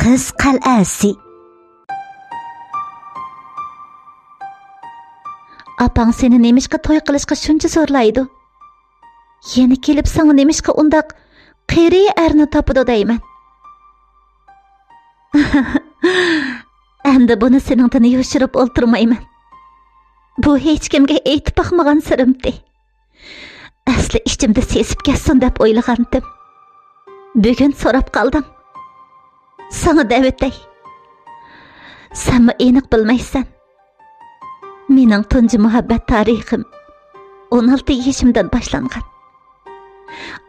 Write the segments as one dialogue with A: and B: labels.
A: Qiz qal'asi. Apang seni nemishqa to'y qilishga shuncha zo'rlaydi. Yana kelib sana nemishqa undaq qiri erni topidi deyman. Endi buni seningdan yoshirib o'ltirmayman. Bu hech kimga aytib baxmagan sirimdi. Asli ichimda sezib ketsin deb o'ylagandim. Bugun so'rab qoldim. Sana davetay. Sen aniq bilmaysan. Mening tunji muhabbat tarixim 16 yaşımdan boshlangan.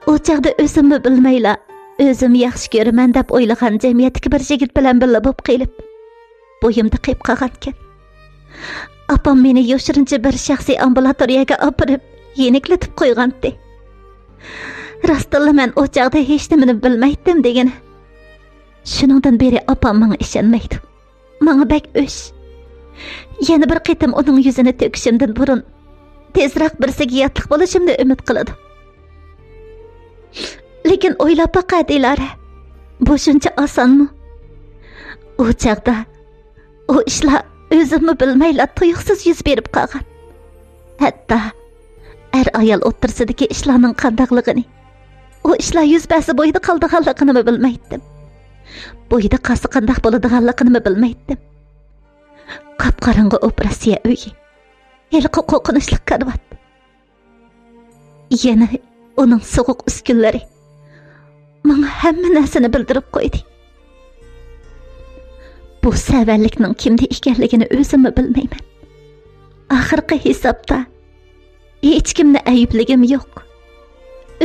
A: O chaqda o'zimni bilmayla, o'zim yaxshi ko'raman deb o'ylagan jamiyatdagi bir yigit bilan birga bo'lib qilib, bo'yimda qiyib qolgan ekan. Apam meni yoshirincha bir shaxsiy ambulatoriyaga opirib, yeniklatib qo'ygandi. Rostilla men o chaqda hech nimani bilmaydim degan. Shuningdan beri apam menga ishonmaydi. Menga bak o'sh. Yana bir qitim uning yuzini to'kishimdan burun tezroq birsiga yotliq bo'lishimni umid qiladi. Lekin o'ylab baqa Dilara. Bu shuncha osonmi? O chaqda o ishlar o'zimni bilmayla tuyuqsiz yuz berib qolgan. Hatto ayol o'tirsidagi ishlarning qandaqligini, o ishlar yuz bersa bo'yida qoldiganligini bilmaydim. Bo'yida qasi qandaq bo'ladiganligini bilmaydim. Qapqarangi operatsiya uyi. Yilqi qo'rqinchli karvat. Yana uning so'quq uskunlari menga hamma narsani bildirib qo'ydi. Bu savallikning kimda ekanligini o'zimmi bilmayman. Oxirgi hisobda hech kimni aybligim yo'q.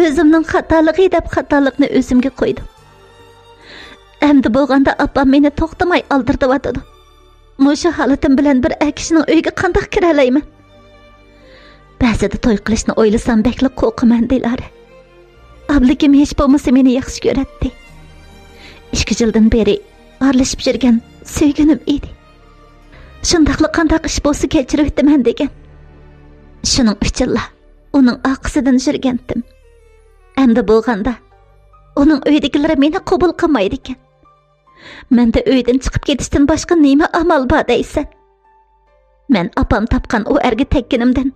A: O'zimning xatoligi deb xatolikni o'zimga qo'ydim. Endi bo'lganda opam meni to'xtamay oldirdi. Mushu holatim bilan bir akishning uyiga qanday kira olayman? Ba'zida to'y qilishni o'ylasam bekli qo'rqaman Dilara. Abligim hech bo'lmasa meni yaxshi ko'radi. 2 yildan beri aralashib yurgan sevgilim edi. Shundaqli qanday ish bo'lsa kechirib o'taman degan. Shuning uchun uning orqasidan yurgandim. Endi bo'lganda uning uyidagilar meni qabul qilmaydi ekan. Menda uydan chiqib ketishdan boshqa nima amal bor deysan? Men apam topgan o erga tekkinimdan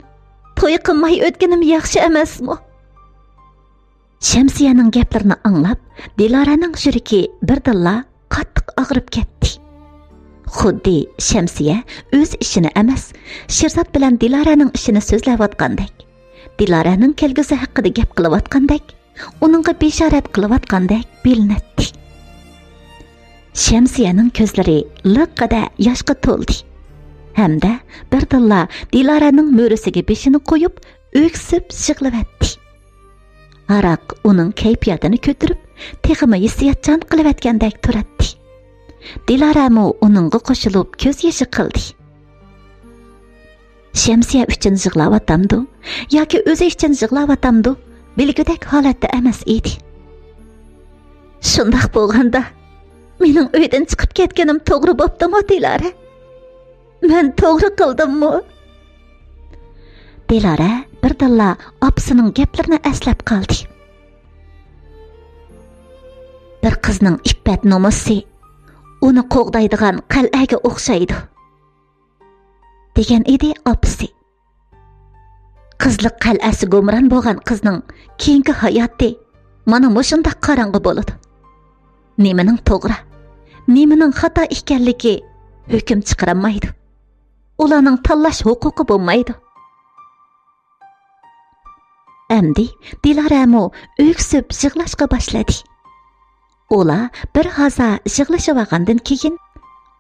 A: to'y qilmay o'tganim yaxshi emasmi? Shamsiyaning gaplarini anglab, Dilaraning yuragi birdilla qattiq og'rib ketdi. Xuddi Shamsiya o'z ishini emas, Sherzod bilan Dilaraning ishini so'zlayotgandek, Dilaraning kelgusi haqida gap qilayotgandek, uningga bishorat qilayotgandek bilinadi. Shamsiyaning ko'zlari liqqada yoshga to'ldi. Hamda birdilla Dilaraning mo'risiga beshini qo'yib, o'ksib yig'layotdi. Aroq uning kayfiyatini ko'tarib, texmi hissiyotchan qilayotgandek turadi. Dilarami uningga qo'shilib ko'z yoshi qildi. Shamsiya uchun yig'layotgandi yoki o'zi uchun yig'layotgandi, bilgudek holatda emas edi. Shundaq bo'lganda mening uydan chiqib ketganim to'g'ri bo'ptimi, Dilara? Men to'g'ri qildimmi? Dilara birdilla opasining gaplarini eslab qoldi. Bir qizning iffat nomusi uni qo'g'daydigan qal'aga o'xshaydi, degan edi opasi. Qizlik qal'asi gumron bo'lgan qizning keyingi hayoti mana shunday qorong'i bo'ladi. Nimaning to'g'ri, nimaning xato ekanligi hukm chiqarolmaydi. Ularning tanlash huquqi bo'lmaydi. Endi Dilaramo o'ksib yig'lashga boshladi. Ular bir haza yig'lashib keyin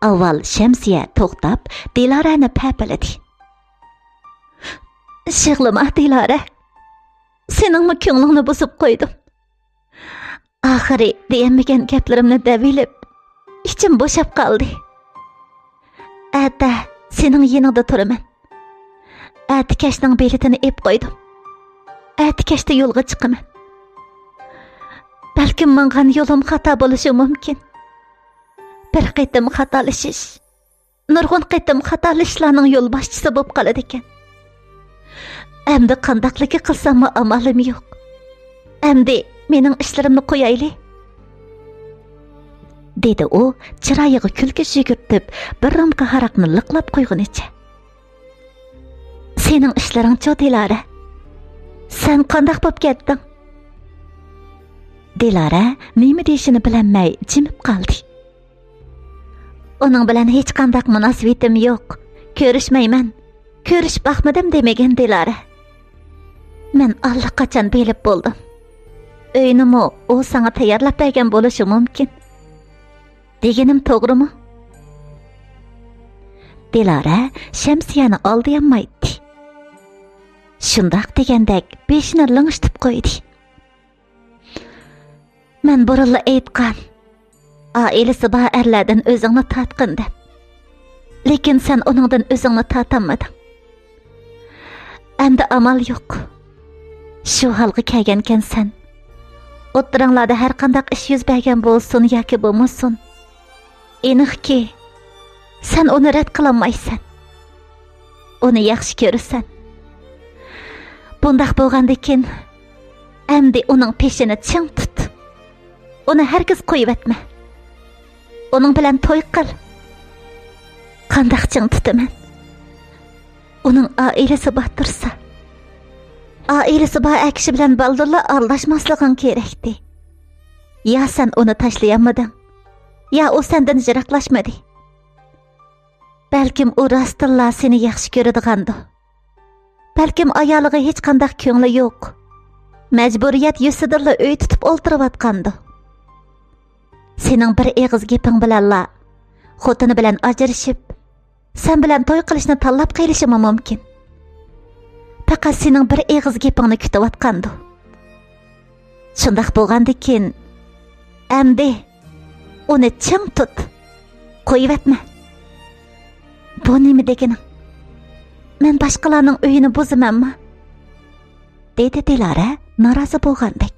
A: avval Shamsiya to'xtab Dilarani papaladi. Yig'lama Dilara. Seningmi ko'nglingni buzib qo'ydim. Oxiri deyamagan gaplarimni davilib, ichim bo'shab qoldi. Ata, sening yoningda turaman. Atikashning beletini ep qo'ydim. Atikashda yo'lga chiqaman. Balkim mengan yo'lim xato bo'lishi mumkin. Bir qitim xatolashish, nurg'un qitim xatolashlarning yo'l boshchisi bo'lib qoladi ekan. Endi qandaqligi qilsam amalim yo'q. Endi mening ishlarimni qo'yayli. dedi u chiroyiga kulki yugurtib bir romka haraqni liqlab qo'ygunicha. Sening ishlaring-chi, Dilara? Sen qandoq bo'lib ketding? Dilara nima deyishini bilolmay jimib qoldi. Uning bilan hech qanday munosabatim yo'q. Ko'rishmayman. Ko'rish baxmadim demagan Dilara. Men allaqachon bilib bo'ldim. Öynimi o sana tayyorlab bergan bo'lishi mumkin. Deganim to'g'rimi? Dilara Shamsiyani oldiyanmaydi. Shundoq degandek beshini ling'ishtib qo'ydi. Men burunla aytgan, oilasi bor erlardan o'zingni tatqin deb. Lekin sen uningdan o'zingni tatanmading. Endi amal yo'q. Shu holga kelgankan sen. O'ttiringlarda har qanday ish yuz bergan bo'lsin yoki bo'lmasin. Aniqki, sen uni rad qilolmaysan. Uni yaxshi ko'rasan. Bundaq bo'lgandan endi uning peshini ching tut. Uni hargiz qo'yib etma. Uning bilan to'y qil. Qandoq ching tutaman? Uning oilasi battirsa, oilasi bor kishi bilan baldurlar aralashmasliging kerakdi. Ya sen uni tashlayamading, ya u sendan yiroqlashmadi. Balkim u rostilla seni yaxshi ko'radigandir. Balkim ayoliga hech qanday ko'ngli yo'q. Majburiyat yusidirla uy tutib o'ltirayotgandir. Sening bir eg'iz gaping bilanla xotini bilan ajrashib, sen bilan to'y qilishni tanlab qilishi mumkin. Faqat sening bir eg'iz gapingni kutayotgandir. Shundoq bo'lgandan endi uni ching tut. Qo'yib etma. Bu nima deganing? Men boshqalarning uyini buzamanmi? Dedi Dilara norozi bo'lgandek.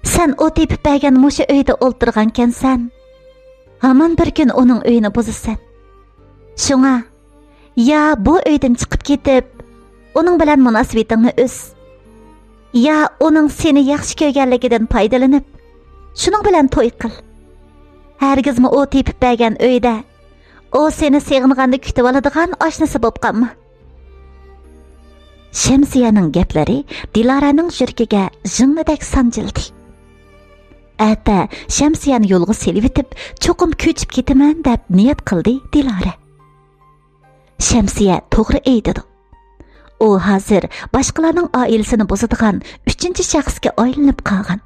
A: Sen o tepib bergan musha uyda o'ltirgankansan. Hamon bir kun uning uyini buzasan. Shunga ya bu uydan chiqib ketib, uning bilan munosabatingni o'z. Ya uning seni yaxshi ko'rganligidan foydalanib, shuning bilan to'y qil. Hargizmi o tepib bergan uyda o seni seg'inganda kutib oladigan oshnasi bo'lib qolma. Shamsiyaning gaplari Dilaraning yuragiga jingidek sanjildi. Ata Shamsiyani yo'lga selivitib, cho'qim ko'chib ketaman deb niyat qildi Dilara. Shamsiya to'g'ri aytadi. U hozir boshqalarning oilasini buzadigan 3-shaxsga aylanib qolgan.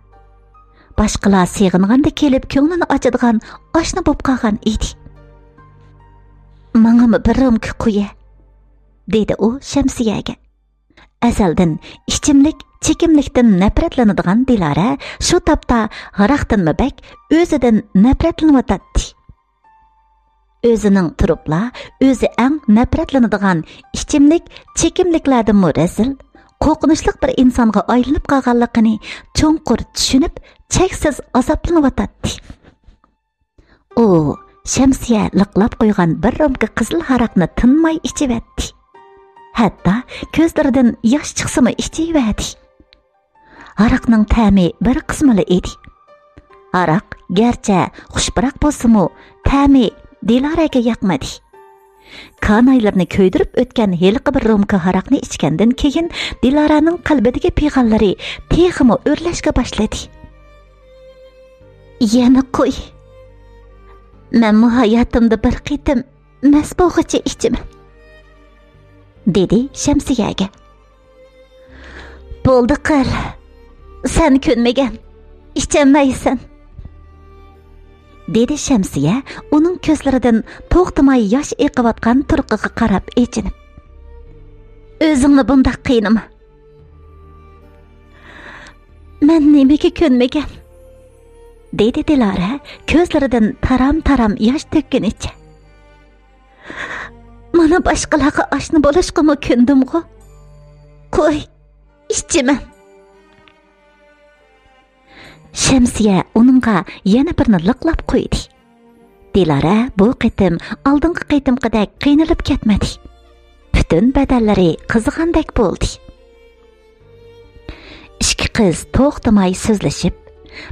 A: Boshqalar seg'inganda kelib ko'nglini ochadigan oshna bo'lib qolgan edi. Menga bir romka qo'ya, dedi u Shamsiyaga. Azaldan ichimlik, chekimlikdan nafratlanadigan Dilara shu topda g'araqdan mabak o'zidan nafratlanayotdi. O'zining turibla o'zi eng nafratlanadigan ichimlik, chekimliklardan murazil, qo'rqinchli bir insonga aylanib qolganligini cho'nqur tushunib, cheksiz azoblanayotdi. U Shamsiya liqlab qo'ygan bir romka qizil haraqni tinmay ichiverdi. Hatto ko'zlaridan yosh chiqsimi ichiverdi. Haraqning ta'mi bir qismili edi. Haraq garchi xushbiroq bo'lsa-mu, ta'mi Dilaraga yoqmadi. Kanaylarni ko'ydirib o'tgan heliqi bir romka haraqni ichgandan keyin Dilaraning qalbidagi pig'allari texmi o'rlashga boshladi. Yana qo'y. Men hayotimda bir qitim masbog'icha ichaman, dedi Shamsiyaga. Bo'ldi qil. Sen ko'nmagan, icholmaysan, dedi Shamsiya uning ko'zlaridan to'xtamay yosh eqiyotgan turqiga qarab echinib. O'zingni bundoq qiynama. Men nimaga ko'nmagan? Dedi Dilara ko'zlaridan taram-taram yosh to'kkanicha. Mana boshqalarga oshna bo'lishga ko'ndim-ku. Qo'y, ichaman. Shamsiya uningga yana birini liqlab qo'ydi. Dilara bu qitim oldingi qitimqidek qiynalib ketmadi. Butun badallari qizig'andek bo'ldi. Ikki qiz to'xtamay so'zlashib,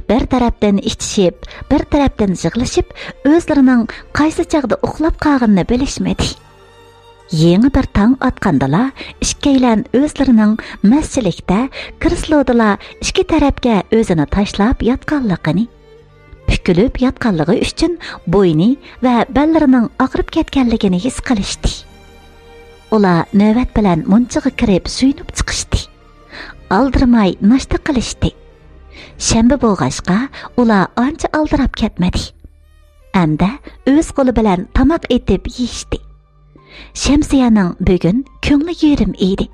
A: bir tarafdan ichishib, bir tarafdan yig'lashib, o'zlarining qaysi chaqda uxlab qolganini bilishmadi. Yeni bir tang atqandala, ikkaylan o'zlarining masjilikda kirslodala ikki tarafga o'zini tashlab yotganligini, pukilib yotganligi uchun bo'yni va ballarining og'rib ketganligini his qilishdi. Ular navbat bilan munchiga kirib suyunib chiqishdi. Aldirmay nashta qilishdi. Shanba bo'lg'ashqa ular ancha aldirab ketmadi. Hamda o'z qo'li bilan tamoq etib yeyishdi. Shamsiyaning bugun ko'ngli yerim edi.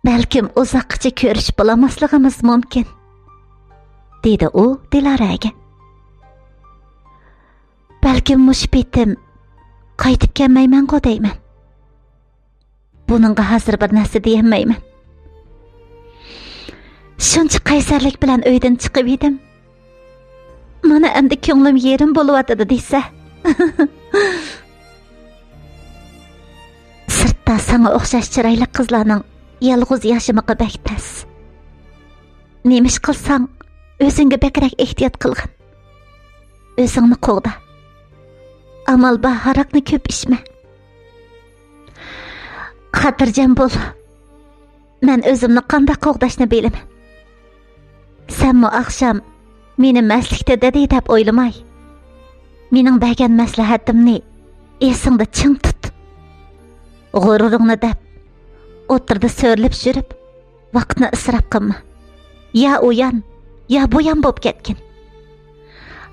A: Balkim uzoqcha ko'rish bo'lamasligimiz mumkin, dedi u Diloraga. Balkim mush betim qaytib kelmayman-ku deyman. Buningga hozir bir narsa deyolmayman. Shuncha qaysarlik bilan uydan chiqib edim. Mana endi ko'nglim yerim bo'lyotdi desa. Sirtda sana o'xshash chiroyli qizlarning yolg'iz yashimiqi baktas. Nemish qilsang, o'zingga bakrak ehtiyot qilgin. O'zingni qo'g'da. Amal baharakni ko'p ishma. Xotirjam bo'l. Men o'zimni qanday qo'g'dashni bilaman. Sen mu akşam meni maslikda dedi deb o'ylamay. Mening bergan maslahatimni esingda ching tut. G'ururingni deb o'tirda so'rlib yurib, vaqtni isrof qilma. Ya uyan, ya buyan bo'lib ketgin.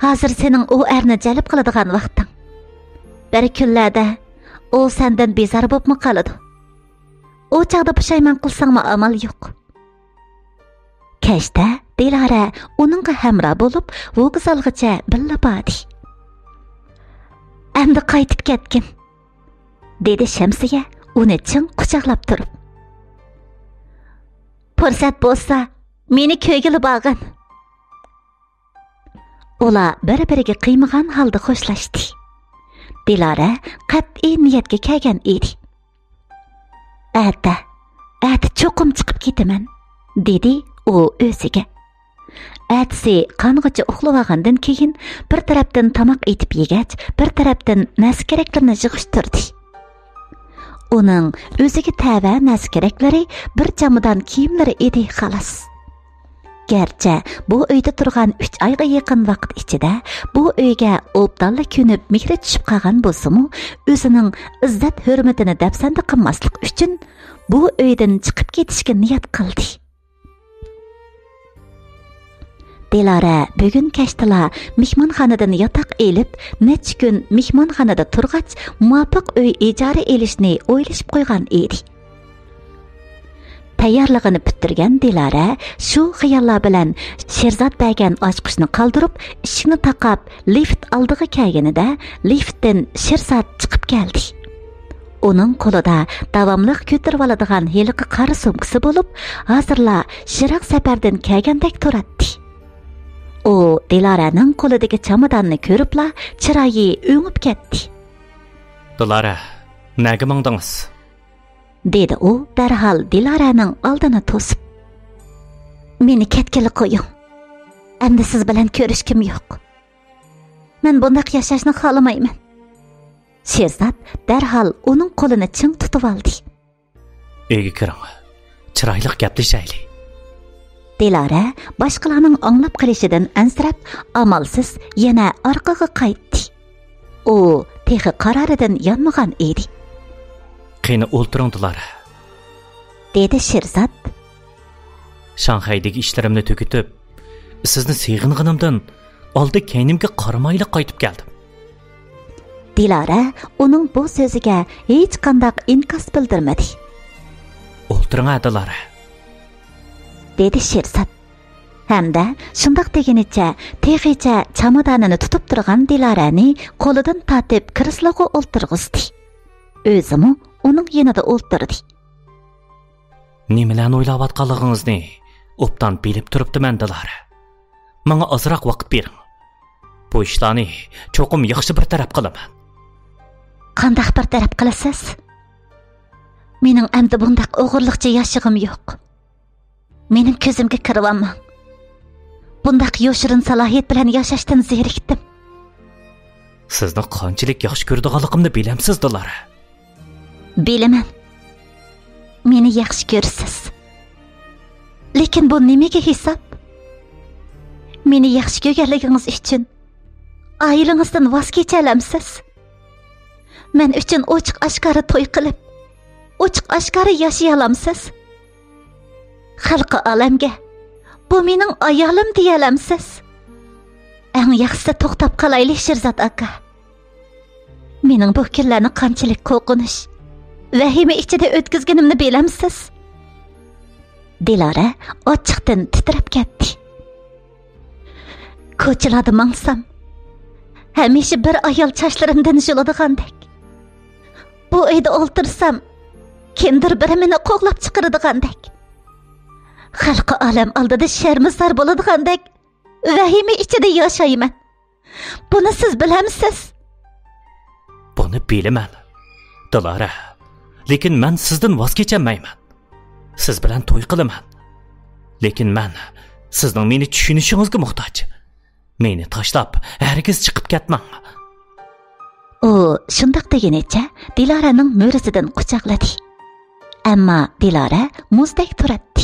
A: Hozir sening u erni jalb qiladigan vaqting. Bir kunlarda u sendan bezor bo'lib qoladi. O chaqda pushaymon qilsangmi amal yo'q. Kechda Dilara uningga hamroh bo'lib, vokzalgacha billa bordi. Endi qaytib ketgin, dedi Shamsiya uni chin quchoqlab turib. Fursat bo'lsa, meni ko'ygili bag'in. Ular bir-biriga qiymagan holda xo'shlashdi. Dilara qat'iy niyatga kelgan edi. Ata cho'qim chiqib ketaman, dedi u o'ziga. Atsi qang'icha uxlavagandan keyin bir tarafdan tamoq etib yegach, bir tarafdan naskeraklarni yig'ishtirdi. Uning o'ziga tava naskeraklari bir jamidan kiyimlari edi xolos. Gerçi bu uyda turgan 3 oyga yaqin vaqt ichida bu uyga obdalla ko'nib mehri tushib qolgan bo'lsa-mu, o'zining izzat hurmatini dafsanda qilmaslik uchun bu uydan chiqib ketishga niyat qildi. Dilara bugun kechda mehmonxonadan yotoq elib, necha kun mehmonxonada turg'ach, muvofiq uy ijara elishni o'ylashib qo'ygan edi. Tayyorligini bitirgan Dilara shu xayollar bilan Sherzod bergan ochqichni qoldirib, eshikni taqab lift oldiga kelganida liftdan Sherzod chiqib keldi. Uning qo'lida davomli ko'tarib oladigan heliqi qora sumkasi bo'lib, hozirla Shiroq safardan kelgandek turadi. U Dilaraning qo'lidagi chamadonni ko'ribla chiroyi o'ngib ketdi.
B: Dilara, nega mangdingiz?
A: Dedi u darhol Dilaraning oldini to'sib. Meni ketgili qo'ying. Endi siz bilan ko'rishkim yo'q. Men bunday yashashni xohlamayman. Sherzod darhol uning qo'lini ching tutib oldi.
B: Uyga kiring. Chiroyli gaplashaylik.
A: Dilara boshqalarning anglab qilishidan ansirab, amalsiz yana orqaga qaytdi. U texi qaroridan yonmagan edi.
B: Qani o'ltiring Dilara,
A: dedi Sherzod.
B: Shanxaydagi ishlarimni tugitib, sizni seg'inganimdan oldi keynimga qaramayli qaytib keldim.
A: Dilara uning bu so'ziga hech qanday inkas bildirmadi.
B: O'ltiring Dilara,
A: dedi Sherzod. Hamda shundoq degunicha texicha chamadonini tutib turgan Dilarani qo'lidan tortib kresloga o'ltirg'izdi. O'zimi uning yanida o'ltirdi.
B: Nimalarni o'ylayotganligingizni obdan bilib turibdiman Dilara. Menga ozroq vaqt bering. Bu ishlarni cho'qim yaxshi bir taraf qilaman.
A: Qanday bir taraf qilasiz? Mening endi bunday o'g'irliqcha yashig'im yo'q. Mening ko'zimga kirib olmang. Bundaq yo'shirin salohiyat bilan yashashdan zerikdim.
B: Sizni qanchalik yaxshi ko'radiganligimni bilamsiz, Dilara.
A: Bilaman. Meni yaxshi ko'rsiz. Lekin bu nimaga hisob? Meni yaxshi ko'rganligingiz uchun oilangizdan voz kechalamsiz? Men uchun ochiq-oshkora to'y qilib, ochiq-oshkora yashay olamsiz? Xalqi olamga bu mening ayolim deyalamsiz? Eng yaxshisi to'xtab qolaylik Sherzod aka. Mening bu kunlarni qanchalik qo'rqinish, vahima ichida o'tkazganimni bilamsiz? Dilara ochiqdan titrab ketdi. Ko'chalarda mangsam, hamisha bir ayol chachlarimdan juladigandek. Bu uyda o'ltirsam, kimdir biri meni qo'g'lab chiqaradigandek. Xalqi olam oldida sharmizor bo'ladigandek vahima ichida yashayman. Buni siz bilamsiz?
B: Buni bilaman, Dilara. Lekin men sizdan voz kechammayman. Siz bilan to'y qilaman. Lekin men sizning meni tushunishingizga muhtoj. Meni tashlab hargiz chiqib ketmang.
A: U shundoq deganicha Diloraning mo'risidan quchoqladi. Ammo Dilara muzdek turadi.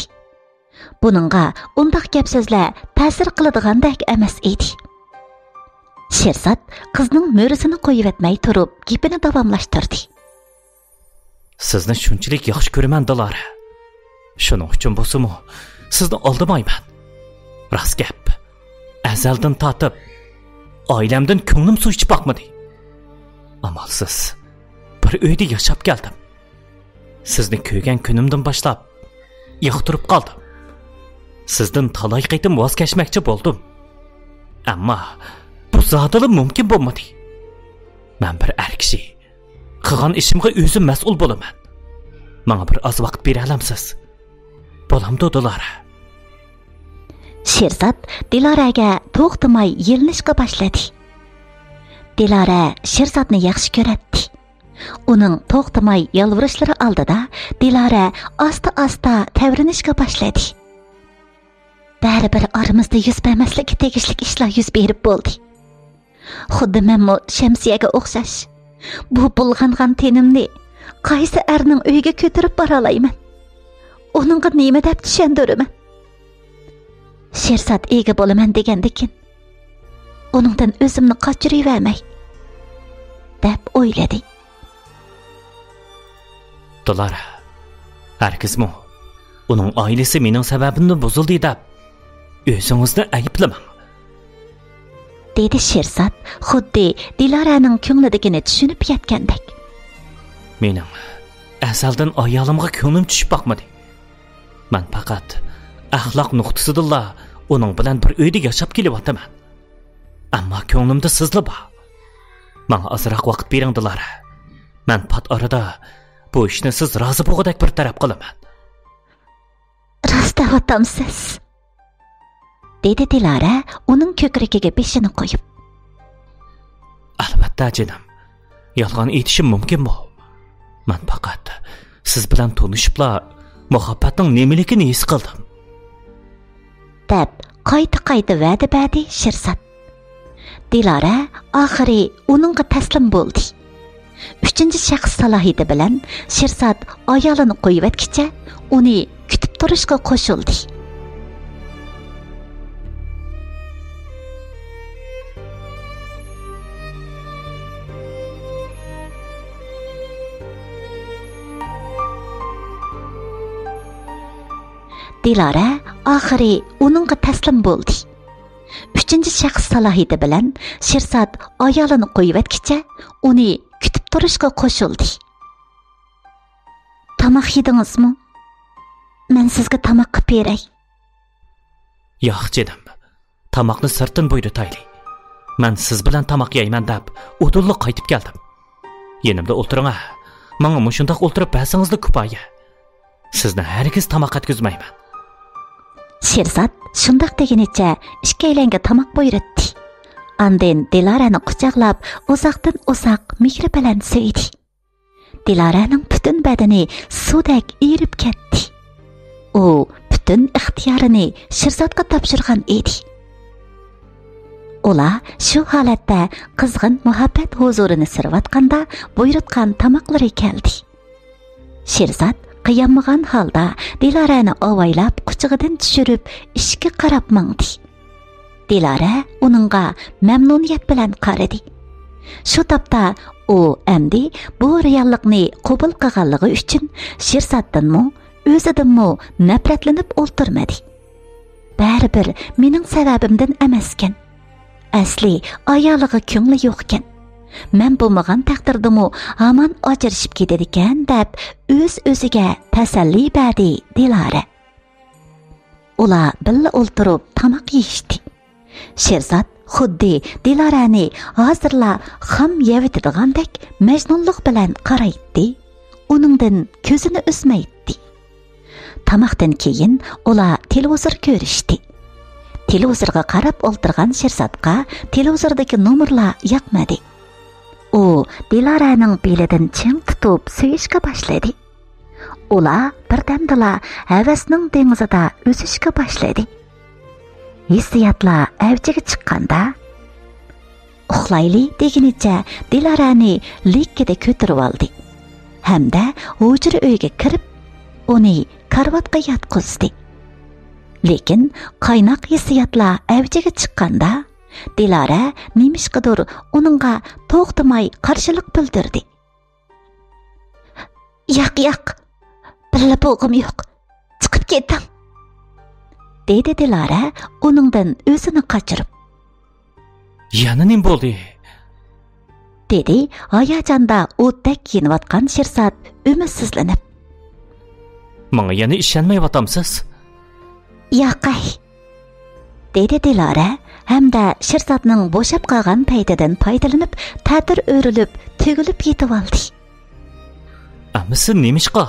A: Buningga undaq gap so'zlar ta'sir qiladigandek emas edi. Sherzod qizning mo'risini qo'yib etmay turib, gapini davomlashtirdi.
B: Sizni shunchalik yaxshi ko'raman, Dilara. Shuning uchun bo'lsa-mu, sizni oldimayman. Rost gap. Azaldan tatib, oilamdan ko'nglim suv ichib boqmadi. Amalsiz bir uyda yashab keldim. Sizni ko'rgan kunimdan boshlab yoqtirib qoldim. Sizdan talay qaytim voz kechmoqchi bo'ldim. Ammo bu zotili mumkin bo'lmadi. Men bir er kishi. Qilgan ishimga o'zim mas'ul bo'laman. Menga bir oz vaqt bera olamsiz? Bo'lamdi, Dilara.
A: Sherzod Diloraga to'xtamay yilinishga boshladi. Dilara Sherzodni yaxshi ko'radi. Uning to'xtamay yalvirishlari oldida Dilara asta-asta tavrinishga boshladi. Baribir aramizda yuz bermasligi tegishli ishlar yuz berib bo'ldi. Xuddi menmo Shamsiyaga o'xshash. Bu bulg'angan tenimni qaysi erning uyiga ko'tarib bora olayman? Uningga nima deb tushundiraman? Sherzod ega bo'laman degandikin, uningdan o'zimni qochiravermay deb o'yladi.
B: Dilara, hargizmi uning oilasi mening sababimdan buzildi deb o'zingizni ayblamang.
A: Dedi Sherzod xuddi Diloraning ko'nglidagini tushunib yetgandek.
B: Mening asaldan ayolimga ko'nglim tushib boqmadi. Men faqat axloq nuqtasidilla uning bilan bir uyda yashab kelyapman. Ammo ko'nglimda sizlar bor. Menga ozroq vaqt bering, Dilara. Men pat orada bu ishni siz rozi bo'lgudek bir taraf qilaman.
A: Rost aytamsiz, dedi Dilara uning ko'kragiga beshini qo'yib.
B: Albatta jinim. Yolg'on aytishim mumkinmi? Men faqat siz bilan tanishibla muhabbatning nimaligini his qildim. Deb
A: qayta va'da berdi Sherzod. Dilara oxiri uningga taslim bo'ldi. 3-shaxs salohiyati bilan Sherzod ayolini qo'yib etkicha uni kutib turishga qo'shildi. Dilara oxiri uningga taslim bo'ldi. 3-shaxs salohiyati bilan Sherzod ayolini qo'yib etkicha uni kutib turishga qo'shildi. Tomoq yedingizmi? Men sizga tomoq qilib beray.
B: Yo'q, jinim. Tomoqni sirtin buyurtayli. Men siz bilan tomoq yeyman deb o'dulli qaytib keldim. Yenimda o'tiring. Menga mushundoq o'tirib basangizni kifoya. Sizni hargiz tomoq yetkazmayman.
A: Sherzod shundoq deganicha ikkalanga tomoq buyurtdi. Andin Dilarani quchoqlab uzoqdan uzoq mehri bilan sevdi. Dilaraning butun badani suvdek erib ketdi. U butun ixtiyorini Sherzodga topshirgan edi. Ola shu holatda qizg'in muhabbat huzurini sirvatqanda buyurtgan tamoqlari keldi. Sherzod qiyammagan holda Dilarani avaylab quchog'idan tushirib ishga qarab mangdi. Dilara uningga mamnuniyat bilan qaradi. Shu topda u amdi bu reallikni qabul qilganligi uchun Sherzoddanmi, o'zidanmi nafratlanib o'ltirmadi. Baribir mening sababimdan emaskan. Asli ayoliga ko'ngli yo'qkan. Men bo'lmagan taqdirdami hamon ajrashib ketadigan deb o'z-o'ziga tasalli berdi Dilara. Ular billa o'ltirib tamoq yeyishdi. Sherzod xuddi Dilarani hozirla xam yevitdigandek majnunlik bilan qaraydi. Uningdan ko'zini uzmaydi. Tamoqdan keyin ular televizor ko'rishdi. Televizorga qarab o'ltirgan Sherzodga televizordagi nomerlar yoqmadi. U Dilaraning belidan ching tutib suyishga boshladi. Ular birdamdala havasning dengizida o'sishga boshladi. Hissiyotlar avjiga chiqqanda uxlayli degunicha Dilarani likkida ko'tarib oldi. Hamda hujra uyga kirib, uni karvatga yotqizdi. Lekin qaynoq hissiyotlar avjiga chiqqanda Dilara nemishqidir uningga to'xtamay qarshilik bildirdi. Yo'q, birla bo'g'im yo'q. Chiqib keting. Dedi Dilara uningdan o'zini qochirib.
B: Yana nim bo'ldi?
A: Dedi hayajonda o'tdak kiyinayotgan Sherzod umidsizlanib.
B: Menga yana ishonmayapsiz?
A: Yo'q. Dedi Dilara hamda Sherzodning bo'shab qolgan paytidan foydalanib, ta'tir o'rilib, tugilib yetib oldi.
B: Amisi nemishqa?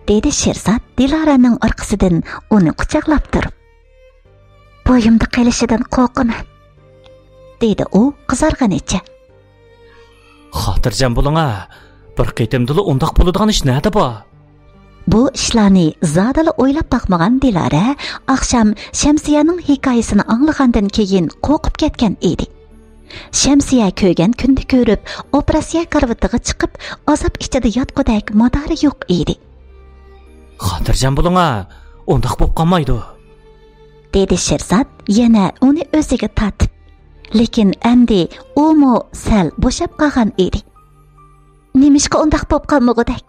A: Dedi Sherzod Dilaraning orqasidan uni quchoqlab turib. Bo'yimda qilishidan qo'rqaman. Dedi u qizarganicha.
B: Xotirjam bo'ling-a. Bir qitimdili undaq bo'ladigan ish nada bor?
A: Bu ishlarni zodala o'ylab taqmagan Dilara oqshom Shamsiyaning hikoyasini anglagandan keyin qo'rqib ketgan edi. Shamsiya ko'rgan kunni ko'rib, operatsiya karvatiga chiqib, azob ichida yotqudek madori yo'q edi.
B: Xotirjam bo'ling-a, undaq bo'lib qolmaydi.
A: Dedi Sherzod yana uni o'ziga tortib. Lekin endi umo sal bo'shab qolgan edi. Nimishqa undaq bo'lib qolmagudek?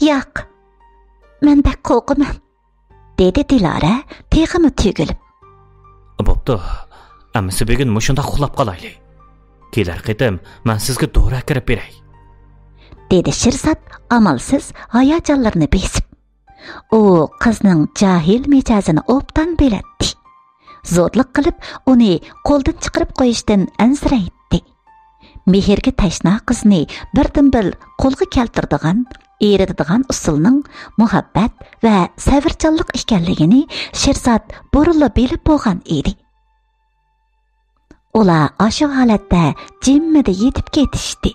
A: Yo'q. Men bak qo'rqaman. Dedi Dilara teg'imi tugilib.
B: Bo'pti. Amisi bugun mushunda uxlab qolaylik. Kelar qitim men sizga dori kirib beray.
A: Dedi Sherzod amalsiz hayajonlarini besib. U qizning jahil mijozini obdan belatdi. Zo'rlik qilib uni qo'ldan chiqarib qo'yishdan ansiraydi. Mehrga tashna qizni birdan-bir qo'lga keltirdigan, eritadigan usulning muhabbat va sabrchanlik ekanligini Sherzod burunla bilib bo'lgan edi. Ular ashu holatda jimmida yetib ketishdi.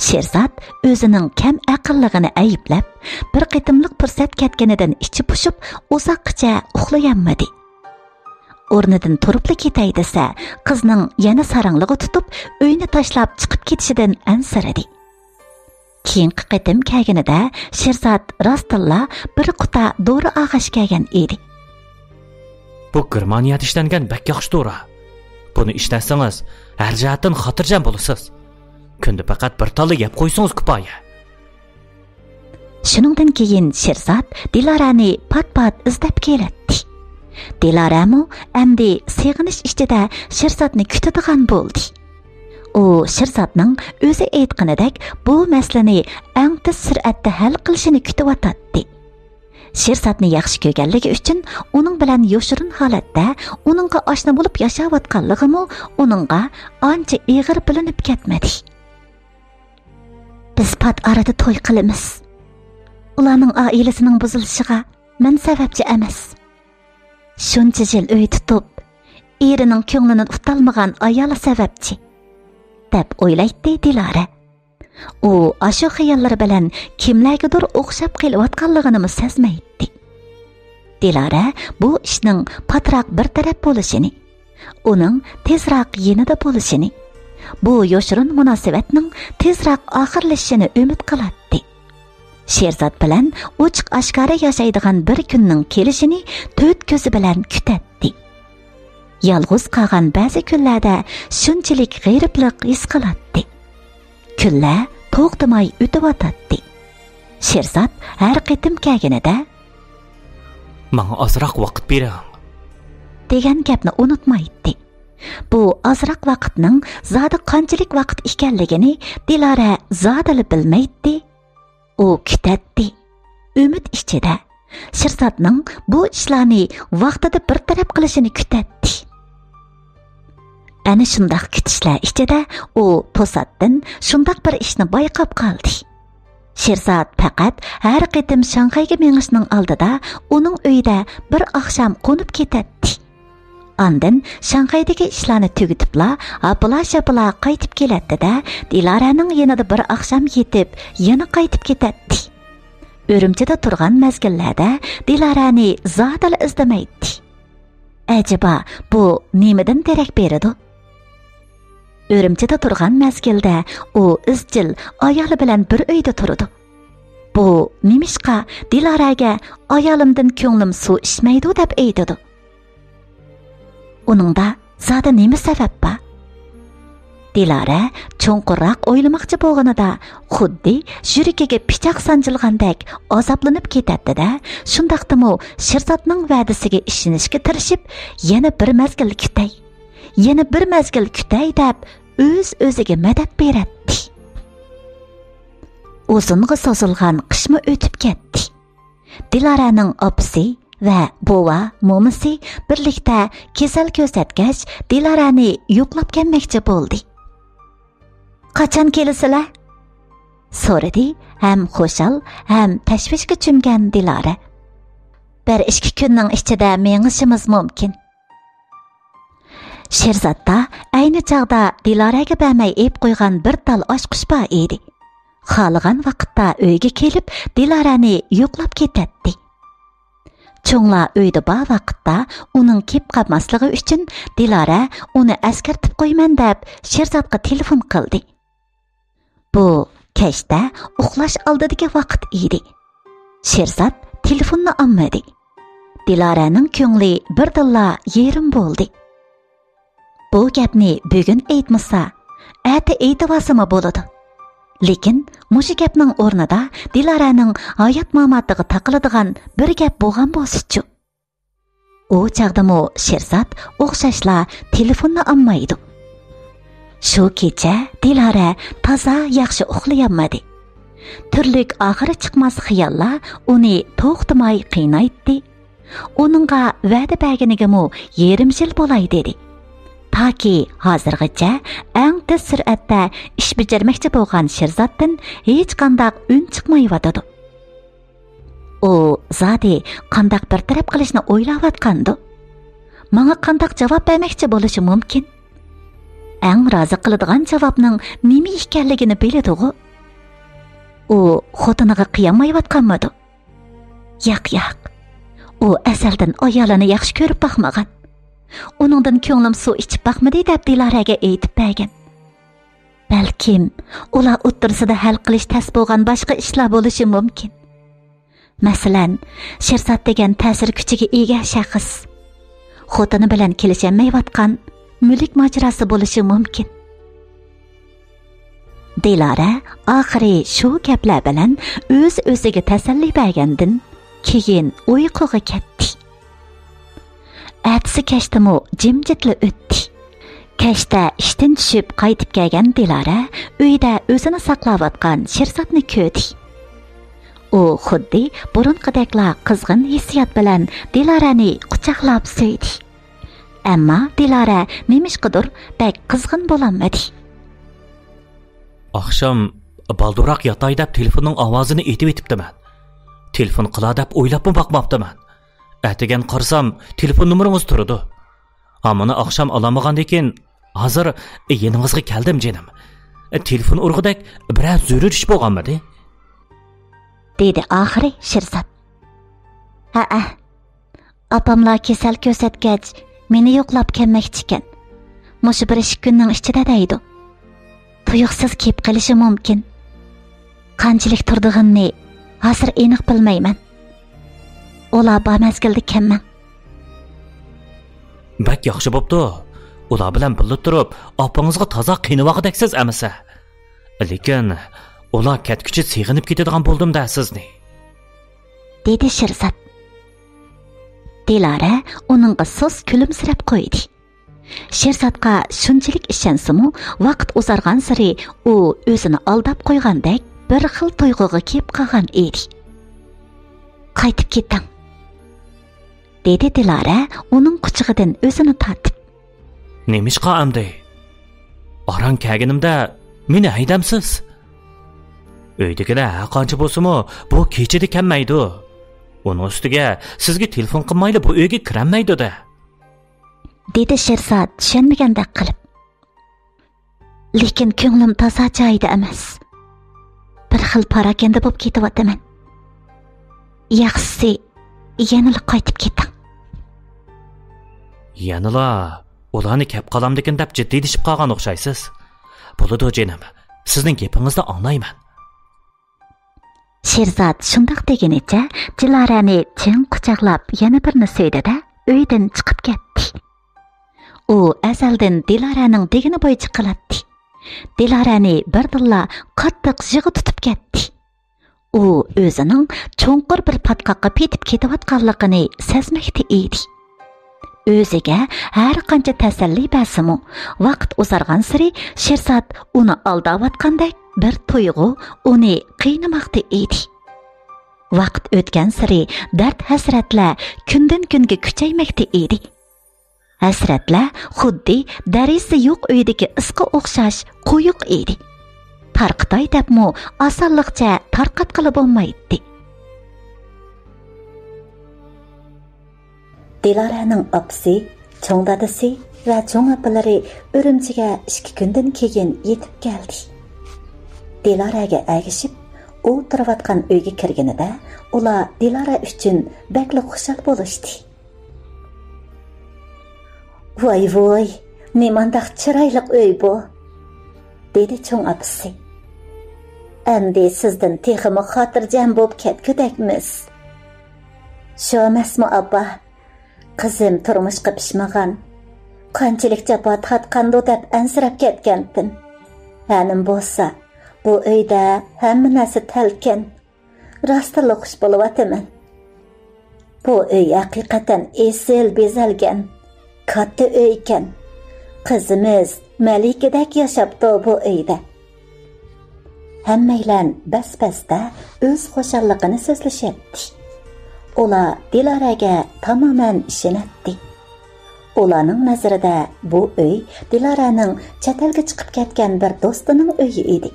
A: Sherzod o'zining kam aqlligini ayblab, bir qitimliq fursat ketganidan ichi pushib, uzoqcha uxlayolmadi. O'rnidan turib ketay desa, qizning yana sarangligi tutib, uyni tashlab chiqib ketishidan ansiradi. Keyingi qitim kelganida Sherzod rostilla bir quta dori og'ash kelgan edi.
B: Bu Germaniyada ishlangan bak yaxshi dori. Buni ishlatsangiz, har jihatdan xotirjam bo'lasiz. Kunda faqat bir talla yeb qo'ysangiz kifoya.
A: Shuningdan keyin Sherzod Dilarani pat-pat izlab keladi. Dilaramo endi seg'inish ichida Sherzodni kutadigan bo'ldi. U Sherzodning o'zi aytganidek bu masalani eng tez sur'atda hal qilishini kutib o'tadi. Sherzodni yaxshi ko'rganligi uchun uning bilan yoshirin holatda uningga oshna bo'lib yashayotganligimi uningga ancha ig'ir bilinib ketmadi. Biz pat arada to'y qilamiz. Ularning oilasining buzilishiga men sababchi emas. Shuncha yil uy tutib, erining ko'nglini tutolmagan ayol sababchi, deb o'ylaydi Dilara. U ashu xayollar bilan kimlargadir o'xshab kelayotganligini sezmaydi. Dilara bu ishning patroq bir taraf bo'lishini, uning tezroq yanida bo'lishini, bu yoshirin munosabatning tezroq oxirlashishini umid qiladi. Sherzod bilan ochiq oshkora yashaydigan bir kunning kelishini to'rt ko'zi bilan kutadi. Yolg'iz qolgan ba'zi kunlarda shunchalik g'ayribliq his qiladi. Kunlar to'xtamay o'tib o'tadi. Sherzod har qitim kelganida
B: "Menga ozroq vaqt bering"
A: degan gapni unutmaydi. Bu ozroq vaqtning zodi qanchalik vaqt ekanligini Dilara zodili bilmaydi. U kutadi. Umid ichida Sherzodning bu ishlarni vaqtida bir taraf qilishini kutadi. Ana shundoq kutishlar ichida u to'satdan shundoq bir ishni bayqab qoldi. Sherzod faqat har qitim Shanxayga mengishning oldida uning uyida bir oqsham qo'nib ketadi. Ondan Shanxaydagi ishlarni tugatibla, apala-shapala qaytib keladi-da, Dilaraning yanida bir oqsham yetib, yana qaytib ketadi. Urumchida turgan mezgillarda Dilarani zodil izlamaydi. Ajaba, bu nimadan darak beradi? Urumchida turgan mezgilda u izchil ayoli bilan bir uyda turadi. Bu nimishqa Dilaraga ayolimdan ko'nglim suv ichmaydi deb aytadi. Uningda zada nima sabab bor? Dilara cho'nqirroq o'ylamoqchi bo'lganida xuddi yuragiga pichoq sanjilgandek azoblanib ketadi-da, shundaqdimi Sherzodning va'dasiga ishonishga tirishib, yana bir mezgil kutay deb o'z-o'ziga madad beradi. Uzunga sozilgan qishmi o'tib ketdi. Dilaraning opasi va bova momisi birlikda kasal ko'rsatgach, Dilarani yo'qlab kelmoqchi bo'ldi. "Qachon kelasizlar?" so'radi, ham xushal, ham tashvishga cho'mgan Dilara. "Bir 2 kunning ichida mengishimiz mumkin." Sherzodda ayni chog'da Dilaraga bermay ep qo'ygan bir tal oshqush bor edi. Xohlagan vaqtda uyga kelib, Dilarani yo'qlab ketadi. Cho'nglar uyda bor vaqtda uning kelib qolmasligi uchun Dilara uni askartib qo'yman deb Sherzodga telefon qildi. Bu kechda uxlash oldidagi vaqt edi. Sherzod telefonni olmadi. Dilaraning ko'ngli birdilla yerim bo'ldi. Bu gapni bugun aytmasa, ati aytavasimi bo'ladi. Lekin mushu gapning o'rnida Dilaraning hayot mamatiga taqiladigan bir gap bo'lgan bo'lsa-chi. U chaqdimi Sherzod o'xshashla telefonni olmaydi. Shu kecha Dilara toza yaxshi uxlayolmadi. Turlik oxiri chiqmas xiyollar uni to'xtamay qiynaydi. Uningga va'da berganigami yerim yil bo'lay dedi. Taki hozirgacha eng tez sur'atda ish bajarmoqchi bo'lgan Sherzoddan hech qanday un chiqmayotdi. U zodi qanday bir taraf qilishni o'ylayotgandi. Menga qanday javob bermoqchi bo'lishi mumkin? Eng rozi qiladigan javobning nima ekanligini biladi-ku. U xotiniga qiyolmayotganmidi? Yo'q. U asaldan ayolini yaxshi ko'rib baxmagan. Uningdan ko'nglim suv ichib baxmadi deb Dilaraga aytib bergan. Balkim ular o'ttirsida hal qilish tas bo'lgan boshqa ishlar bo'lishi mumkin. Masalan, Sherzod degan ta'sir kuchiga ega shaxs xotini bilan kelishamayotgan mulk mojarosi bo'lishi mumkin. Dilara oxiri shu gaplar bilan o'z-o'ziga tasalli bergandan keyin uyquga ketdi. Atsi kechdimi jimjitli o'tdi. Kechda ishdan tushib qaytib kelgan Dilara uyda o'zini saqlayotgan Sherzodni ko'rdi. U xuddi burunqidekla qizg'in hissiyot bilan Dilarani quchoqlab so'ydi. Ammo Dilara nemishqidir bek qizg'in bo'lolmadi.
B: Oqshom balduroq yotay deb telefonning ovozini etib etibdiman. Telefon qila deb o'ylabmi boqmabdiman. Atigan qarsam telefon nomeringiz turadi. Ammo oqshom olamagandan keyin hozir yeningizga keldim jinim. Telefon urg'idak biroz zo'r ish bo'lganmidi?
A: Dedi oxiri Sherzod. Ha. Opamlar kasal ko'rsatgach, meni yo'qlab kelmoqchi ekan. Mushu bir 2 kunning ichida deydi. Tuyuqsiz kelib qilishi mumkin. Qanchalik turdig'imni hozir aniq bilmayman. Ular bu mazgilda kelman.
B: Bak yaxshi bo'pti. Ular bilan birga turib, opangizga toza qiynavaqdaksiz amasa. Lekin ular ketkichi sig'inib ketadigan bo'ldim-da sizni.
A: Dedi Shirzat. Dilara uningga so'z kulimsirab qo'ydi. Shirzatga shunchalik ishonsimi, vaqt o'zargan sari u o'zini aldab qo'ygandek bir xil tuyg'uga kelib qolgan edi. Qaytib keting, dedi Dilara uning quchog'idan o'zini tortib.
B: Nemishqa amdi? Aran kelganimda meni haydamsiz. Uydagilar qancha bo'lsa-mu, bu kechida kelmaydi. Uning ustiga sizga telefon qilmayli bu uyga kirolmaydi-da.
A: Dedi Shirzat tushunmagandek qilib. Lekin ko'nglim toza joyida emas. Bir xil parakanda bo'lib ketyapman. Yaxshisi, yanila qaytib keting.
B: Yanila ularni kep qolamdikin deb jiddiyleşib qolgan o'xshaysiz. Bo'ladi jinim. Sizning gapingizni anglayman.
A: Shirzat shundoq degenicha Dilarani chin quchoqlab yana birini so'ydida uydan chiqib ketdi. U azaldan Dilaraning degini bo'yicha qiladi. Dilarani birdilla qattiq yig'i tutib ketdi. U o'zining cho'nqir bir patqoqqa petib ketayotganligini sezmoqda edi. O'ziga har qancha tasalli bersa-mu, vaqt o'zargan sari Shirzat uni aldayotgandek bir tuyg'u uni qiynamoqda edi. Vaqt o'tgan sari dard hasratlar kundan kunga kuchaymoqda edi. Hasratlar xuddi darisi yo'q uydagi isqa o'xshash quyuq edi. Tarqitay debmi osonlikcha tarqatqili bo'lmaydi. Dilaraning opsi, cho'ng dadasi va cho'ng opalari Urumchiga 2 kundan keyin yetib keldi. Dilaraga ergishib, u turayotgan uyga kirganida, ular Dilara uchun bakli xushal bo'lishdi. Voy, nemandaq chiroyli uy bu, dedi cho'ng opasi. Endi sizdan texmi xotirjam bo'lib ketgudakmiz. Shu emasmi abba? Qizim turmushga pishmagan, qanchalik jafo tortqandi deb ansirab ketgandim. Hanim bo'lsa, bu uyda hamma narsa talkin, rostila xush bo'lyapman. Bu uy haqiqatan esil bezalgan, katta uy ekan. Qizimiz malikadek yashabdi bu uyda. Hammaylar bas-basda o'z xo'shalligini so'zlashyapti. Ular Dilaraga tamoman ishonadi. Ularning nazarida bu uy Dilaraning chatalga chiqib ketgan bir do'stining uyi edi.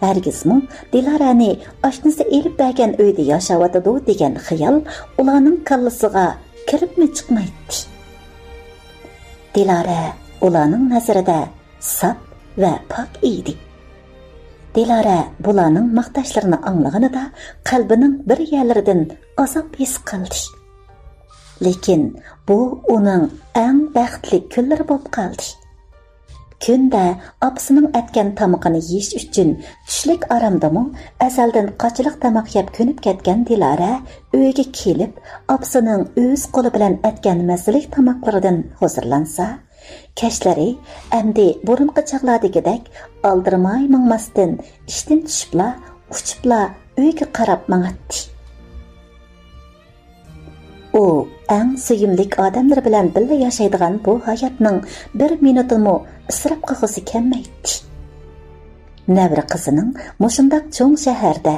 A: Hargizmi Dilarani oshnasi elib bergan uyda yashayotdi degan xayol ularning kallasiga kiribmi chiqmaydi. Dilara ularning nazarida saf va pok edi. Dilara bularning maqtashlarini anglaganida qalbining bir yerlaridan azob his qildi. Lekin bu uning eng baxtli kunlari bo'lib qoldi. Kunda opasining atgan tomoqini yeyish uchun tushlik aramdami azaldan qochiliq tomoq yeb ko'nib ketgan Dilara uyga kelib, opasining o'z qo'li bilan atgan mazali tomoqlaridan huzurlansa, kashlari endi burunqi chaqladagidek aldirmay mangmasdan ishdan tushibla, uchibla uyga qarab mang'atdi. U eng suyimlik odamlar bilan birga yashaydigan bu hayotning bir minutini isrof qilg'isi kelmaydi. Navra qizining mushundoq cho'ng shaharda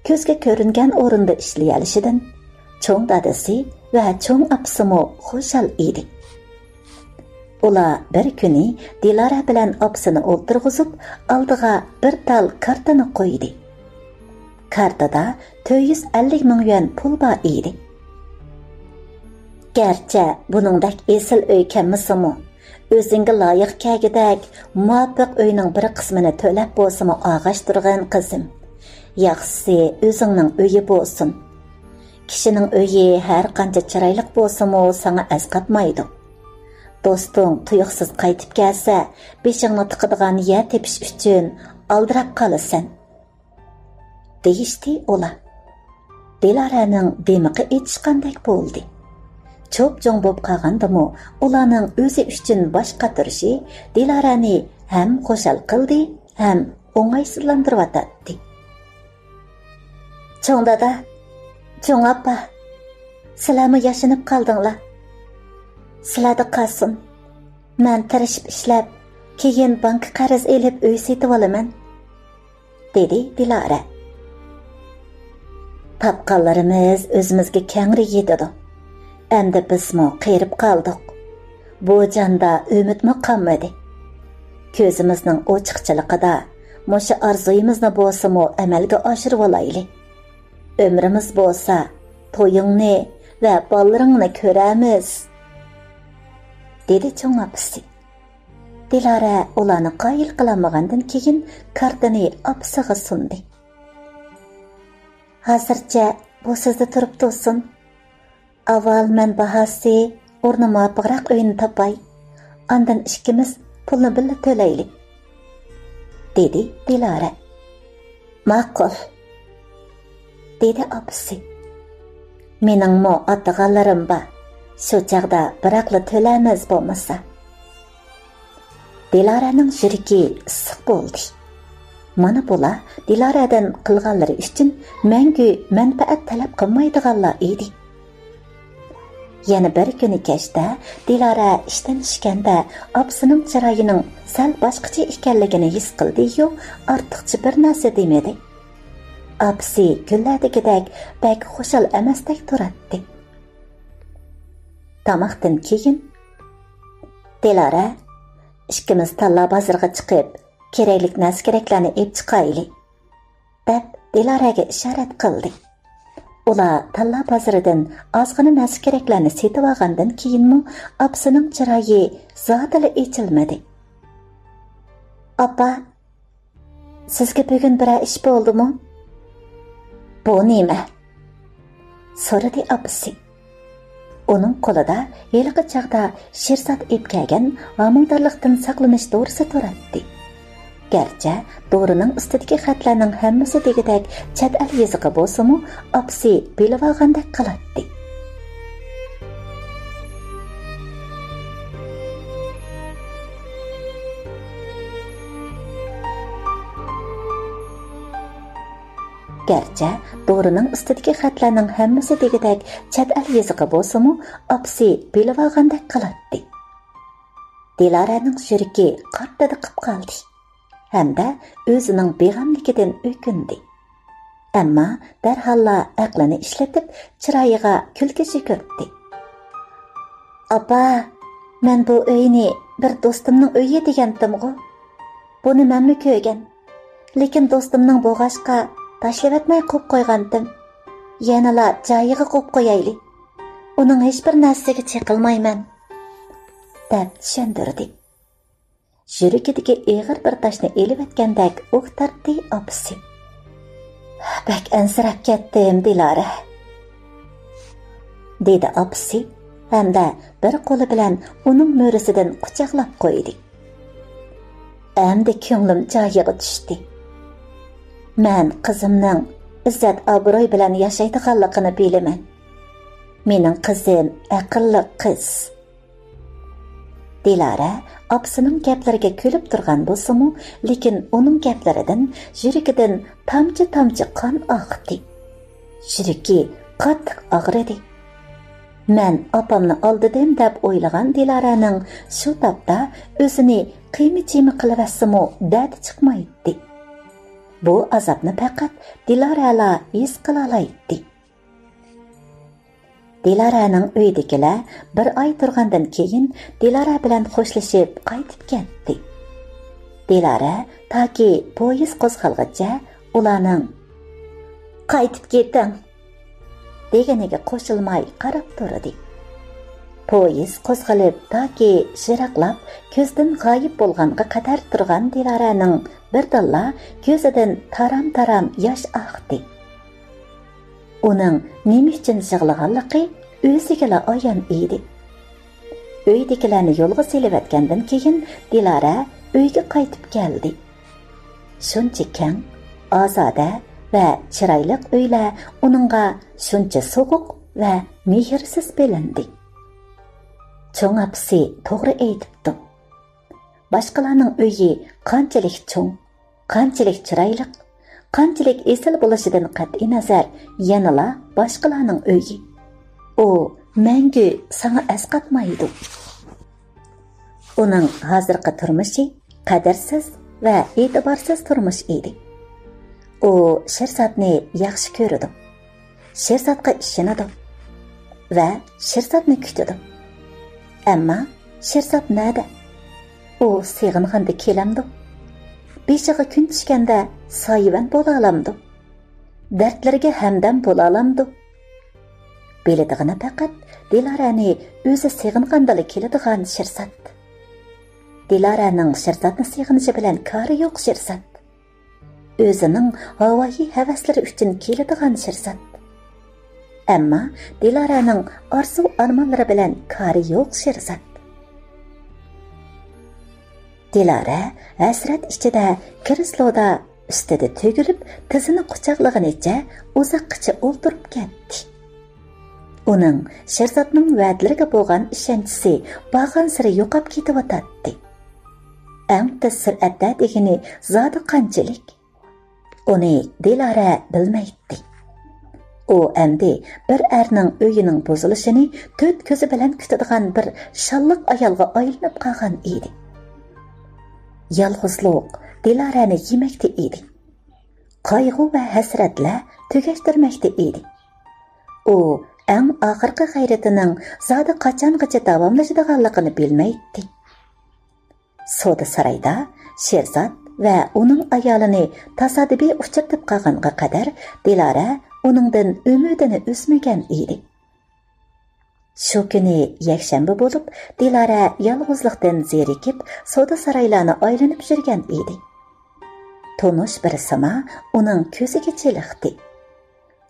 A: ko'zga ko'ringan o'rinda ishlayalishidan cho'ng dadasi va cho'ng opasimi xushal edi. Ular bir kuni Dilara bilan opasini o'ltirg'izib, oldiga bir tal kartani qo'ydi. Kartada 450 ming yuan pul bor edi. Gerçi buningdek esil uy kelmasimi, o'zingga loyiq kelgidek muvaffaq uyning bir qismini to'lab bo'lsimi og'ashtirgan qizim. Yaxshisi o'zingning uyi bo'lsin. Kishining uyi har qancha chiroyli bo'lsa-mu, sana asqatmaydi. Dostun tuyuqsiz qaytib kelsa, beshingni tiqadigan yer tepish uchun aldirab qolasan. Deyishdi ular. Diloraning demiqi etishqandek bo'ldi. Cho'p-cho'ng bo'lib qolgandimi, ularning o'zi uchun bosh qatirishi Dilorani ham xo'shal qildi, ham o'ng'aysizlantirib. Cho'ng dada, cho'ng oppa, sizlarmi yashinib qoldinglar? Sizlarda qolsin. Men tirishib ishlab, keyin bank qarz elib uy setib olaman, dedi Dilora. Tapqanlarimiz o'zimizga kengri yetadi. Endi bizmi qerib qoldik. Bu jonda umidmi qolmadi. Ko'zimizning ochiqchiligida musha orzuyimizni bo'lsa-mu amalga oshirib olayli. Ömrimiz bo'lsa, to'yingni va bolalaringni ko'ramiz, dedi cho'ng opasi. Dilora ularni qoyil qilamagandan keyin kartani opasiga sundi. Hozircha bu sizda turib tursin. Avval men bahasi o'rni muvofiqroq uyni topay. Ondan ikkimiz pulni birga to'laylik, dedi Dilora. Ma'qul, dedi opasi. Meningmi otag'anlarim bor. Shu chaqda biraqli to'laymiz bo'lmasa. Diloraning yuragi issiq bo'ldi. Mana bular Diloradan qilganlari uchun mangu manfaat talab qilmaydiganlar edi. Yana bir kuni kechda Dilora ishdan chiqqanda opasining chiroyining sal boshqacha ekanligini his qildi-yu, ortiqcha bir narsa demadi. Opasi kunlardagidek bak xushal emasdek turardi. Tamoqdan keyin Dilora, ikkimiz talla bozorga chiqib, keraklik narsa-keraklarni olib chiqaylik, deb Diloraga ishorat qildi. Ular talla bozoridan ozgina narsa-keraklarni setib olgandan keyinmi opasining chiroyi zotili ochilmadi. Oppa, sizga bugun bir ish bo'ldimi? Bu nima? So'radi opasi. Onun qo'lida yilqi chaqda shirsat ib kelgan g'amildorlikdan saqlanish dorisi turardi. Garchi dorining ustidagi xatlarning hammasi degidek chet el yozig'i bo'lsa-mu, opasi bilib olgandek qiladi. Gerçi doğruning ustidagi xatlarning hammasi degidek chet el yozig'i bo'lsa-mu, opasi bilib olgandek qiladi. Diloraning yuragi qattiq qilib qoldi. Hamda o'zining beg'amligidan o'kindi. Ammo darhalla aqlini ishlatib, chiroyiga kulgi ko'rdi. "Opa, men bu uyni bir do'stimning uyi degandim-ku. Buni menmi ko'rgan. Lekin do'stimning bo'g'ashqa tashlavatmay qo'yib qo'ygandim. Yanala joyiga qo'yib qo'yayli. Uning hech bir narsaga cheqilmayman", deb tushundirdi. Yuragidagi eg'ir bir toshni elib o'tgandek o'qtardi opasi. "Bak ansirab ketdim, Dilora", dedi opasi, hamda bir qo'li bilan uning mo'risidan quchoqlab qo'ydi. Endi ko'nglim joyiga tushdi. Men qizimning izzat obro'y bilan yashaydiganligini bilaman. Mening qizim aqlli qiz. Dilora opasining gaplariga kulib turgan bo'lsa-mu, lekin uning gaplaridan yuragidan tomchi qon oqdi. Yuragi qattiq og'ridi. Men opamni oldidim deb o'ylagan Diloraning shu topda o'zini qiymi-chimi qilaversa-mu, dadi chiqmaydi. Bu azobni faqat Dilora his qila oladi. Diloraning uydagilar bir oy turgandan keyin Dilora bilan xo'shlashib qaytib ketdi. Dilora toki poyezd qo'zg'alguncha ularning "Qaytib keting" deganiga qo'shilmay qarab turdi. Poyezd qo'zg'alib toki shiraqlab ko'zdan g'oyib bo'lganga qadar turgan Diloraning birdalla ko'zidan taram yosh oqdi. Uning nima uchun yig'laganligi o'ziga ayon edi. uydagilarni yo'lga selivatgandan keyin Dilara uyga qaytib keldi. Shuncha keng, ozoda va chiroyli uylar uningga shuncha sovuq va mehrsiz bilindi. Cho'ng apisi to'g'ri aytibdi. Boshqalarning uyi qanchalik cho'ng, qanchalik chiroyli, qanchalik esil bo'lishidan qat'iy nazar, yanala boshqalarning uyi. U mangu sana asqatmaydi. Uning hozirgi turmushi qadarsiz va e'tiborsiz turmush edi. U Sherzodni yaxshi ko'rdi. Sherzodga ishonadi va Sherzodni kutadi. Ammo Sherzod nada? U sig'inganda kelamdi. Beshiga kun tushganda soyiband bo'la olamdi. Dardlarga hamdam bo'la olamdi. Biladiğine faqat Dilarani o'zi sig'ingandalik keladigan Sherzod. Dilaraning Sherzodni sig'inishi bilan kari yo'q Sherzod. O'zining havoyi havaslari uchun keladigan Sherzod. Ammo Dilaraning orzu armonlari bilan kari yo'q Sherzod. Dilara hasrat ichida kirisloda ustida tugilib, tizini quchoqlaganicha uzoqqa o'ltirib ketdi. Uning Sherzodning va'dlariga bo'lgan ishonchi borgan sari yo'qolib ketayotdi. Eng tez sur'atda degani zodi qanchalik? Uni Dilara bilmaydi. U endi bir erning uyining buzilishini to'rt ko'zi bilan kutadigan bir shalliq ayolga aylanib qolgan edi. Yolg'izlik Dilarani yemakda edi. Qayg'u va hasratlar tugashtirmakda edi. U eng oxirgi g'ayratining zodi qachongacha davomlashadiganligini bilmaydi. Soda saroyda Sherzod va uning ayolini tasodifiy uchirtib qolganga qadar Dilara uningdan umidini uzmagan edi. Shu kuni yakshanba bo'lib, Dilara yolg'izlikdan zerikib, soda saroylarni aylanib yurgan edi. Tonish bir sama uning ko'ziga chiliqdi.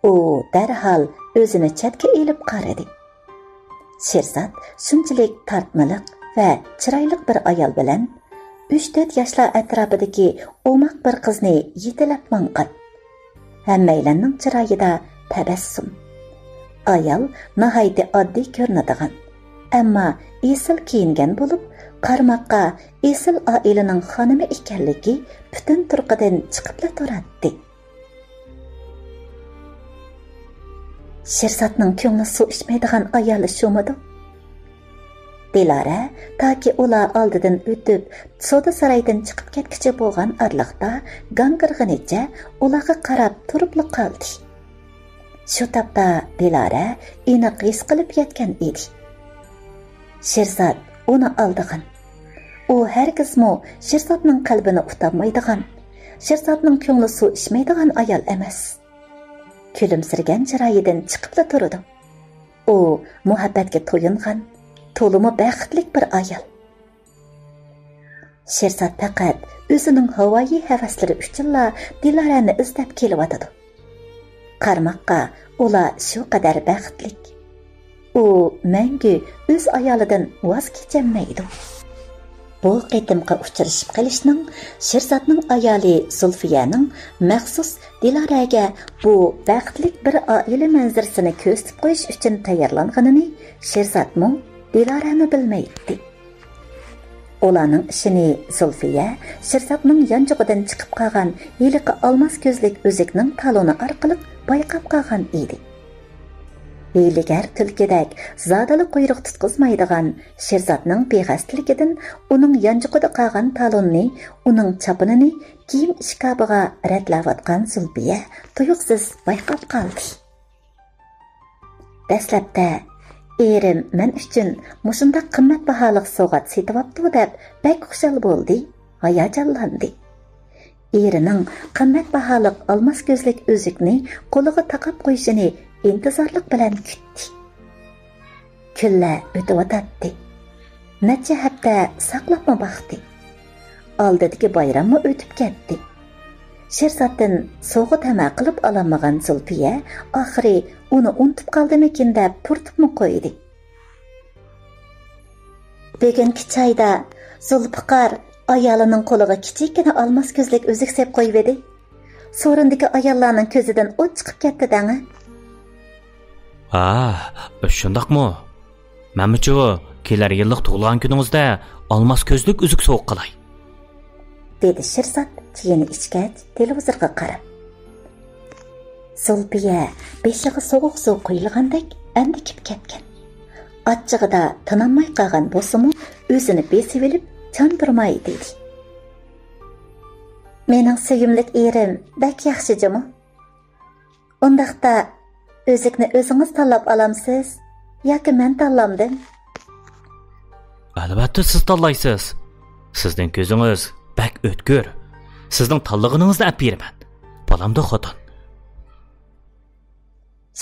A: U darhol o'zini chetga elib qaradi. Sherzod shunchalik tortmaliq va chiroyli bir ayol bilan 3-4 yoshlar atrofidagi o'maq bir qizni yetilab manqat. Hammaylarning chiroyida tabassum. Ayol nihoyatda oddiy ko'rinadigan, ammo esil kiyingan bo'lib, qarmoqqa esil oilaning xonimi ekanligi butun turqidan chiqib turadi. Sherzodning ko'ngli suv ichmaydigan ayoli shumidi? Dilara toki ular oldidan o'tib, soda saroydan chiqib ketkichi bo'lgan arliqda gangirg'inicha ularga qarab turib qoldi. Shu topda Dilara aniq his qilib yetgan edi. Sherzod uni oldigan. U hargizmo Sherzodning qalbini utanmaydigan, Sherzodning ko'ngli suv ichmaydigan ayol emas. Kulimsirgan chiroyidan chiqib turdi. U muhabbatga to'yingan, to'limi baxtlik bir ayol. Sherzod faqat o'zining havoyi havaslari uchunla Dilarani izlab kelyotdi. Qarmoqqa ular shu qadar baxtlik. U mangu o'z ayolidan voz kechmaydi. Bu qitimqa uchrashib qilishning Sherzodning ayoli Zulfiyaning maxsus Dilaraga bu baxtlik bir oila manzarasini ko'rsatib qo'yish uchun tayyorlanganini Sherzodmi Dilarani bilmaydi. Ularning ishini Zulfiya Sherzodning yonjug'idan chiqib qolgan yiliqi olmos ko'zlik o'zikning taloni orqali bayqab qolgan edi. Hiyligar tulkidak zodali quyruq tutqizmaydigan Sherzodning beg'astligidan uning yonjug'ida qolgan talonni, uning chopinini kiyim ishkobiga ratlayotgan Zulfiya tuyuqsiz bayqab qoldi. Dastlabda erim men uchun mushunda qimmatbaholiq sovg'at setibapti deb bek xushal bo'ldi, hayajonlandi. Erining qimmatbaholiq olmos ko'zlik o'zikni qo'liga taqab qo'yishini intizorlik bilan kutdi. Kunlar o'tib. Necha hafta saqlabma baxti. Oldidagi bayrammi o'tib ketdi. Sherzoddan sovg'a tama qilib olamagan Zulfiya oxiri uni unutib qoldimikin deb turtibmi qo'ydi. Bugungi choyda Zulfiqar ayolining qo'liga kichikgina olmos ko'zlik uzuk sep qo'yib edi. So'rindagi ayollarning ko'zidan o't chiqib ketdi danga.
B: Ha, shundaqmi? Menimcha, kelar yillik tug'ilgan kuningizda olmos ko'zlik uzuk so'q qilay.
A: Dedi Shirzod chayini ichgach televizorga qarab. Zulfiya beshiga sovuq suv quyilgandek andikib ketgan. Achchig'ida tinolmay qolgan bo'lsa-mu, o'zini besib olib, chandurmay dedi. Mening sevimlik erim bak yaxshijimi? Undaqda o'zikni o'zingiz tanlab olamsiz yoki men tanlamdim?
B: Albatta siz tanlaysiz. Sizning ko'zingiz bak o'tkir. Sizning tanlig'ingizni olib beraman. Bolamda xotin.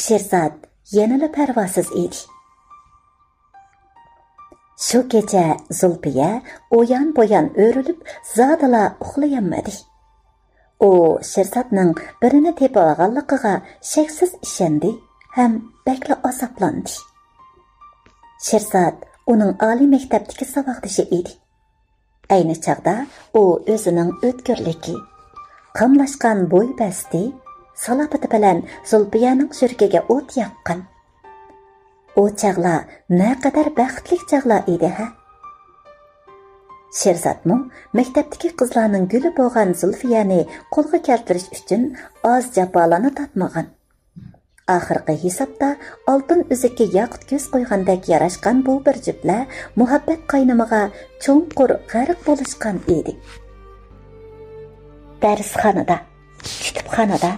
A: Shirzod yanada parvosiz edi. Shu kecha Zulfiya o'yan-bo'yan o'rilib, zodala uxlayolmadi. U Shirzodning birini tepib olganligiga shaksiz ishondi ham bakla azoblandi. Shirzod uning oliy maktabdagi saboqdoshi edi. Ayni chaqda u o'zining o'tkirligi, qamlashgan bo'y basti, salobati bilan Zulfiyaning yuragiga o't yoqqan. O chaqlar naqadar baxtli chaqlar edi ha. Shirzodmi maktabdagi qizlarning guli bo'lgan Zulfiyani qo'lga keltirish uchun oz jafolarni tatmagan. Oxirgi hisobda oltin uzukka yoqut ko'z qo'ygandek yarashgan bu bir juftlar muhabbat qaynamiga cho'nqur g'arq bo'lishgan edi. Darsxonada, kutubxonada,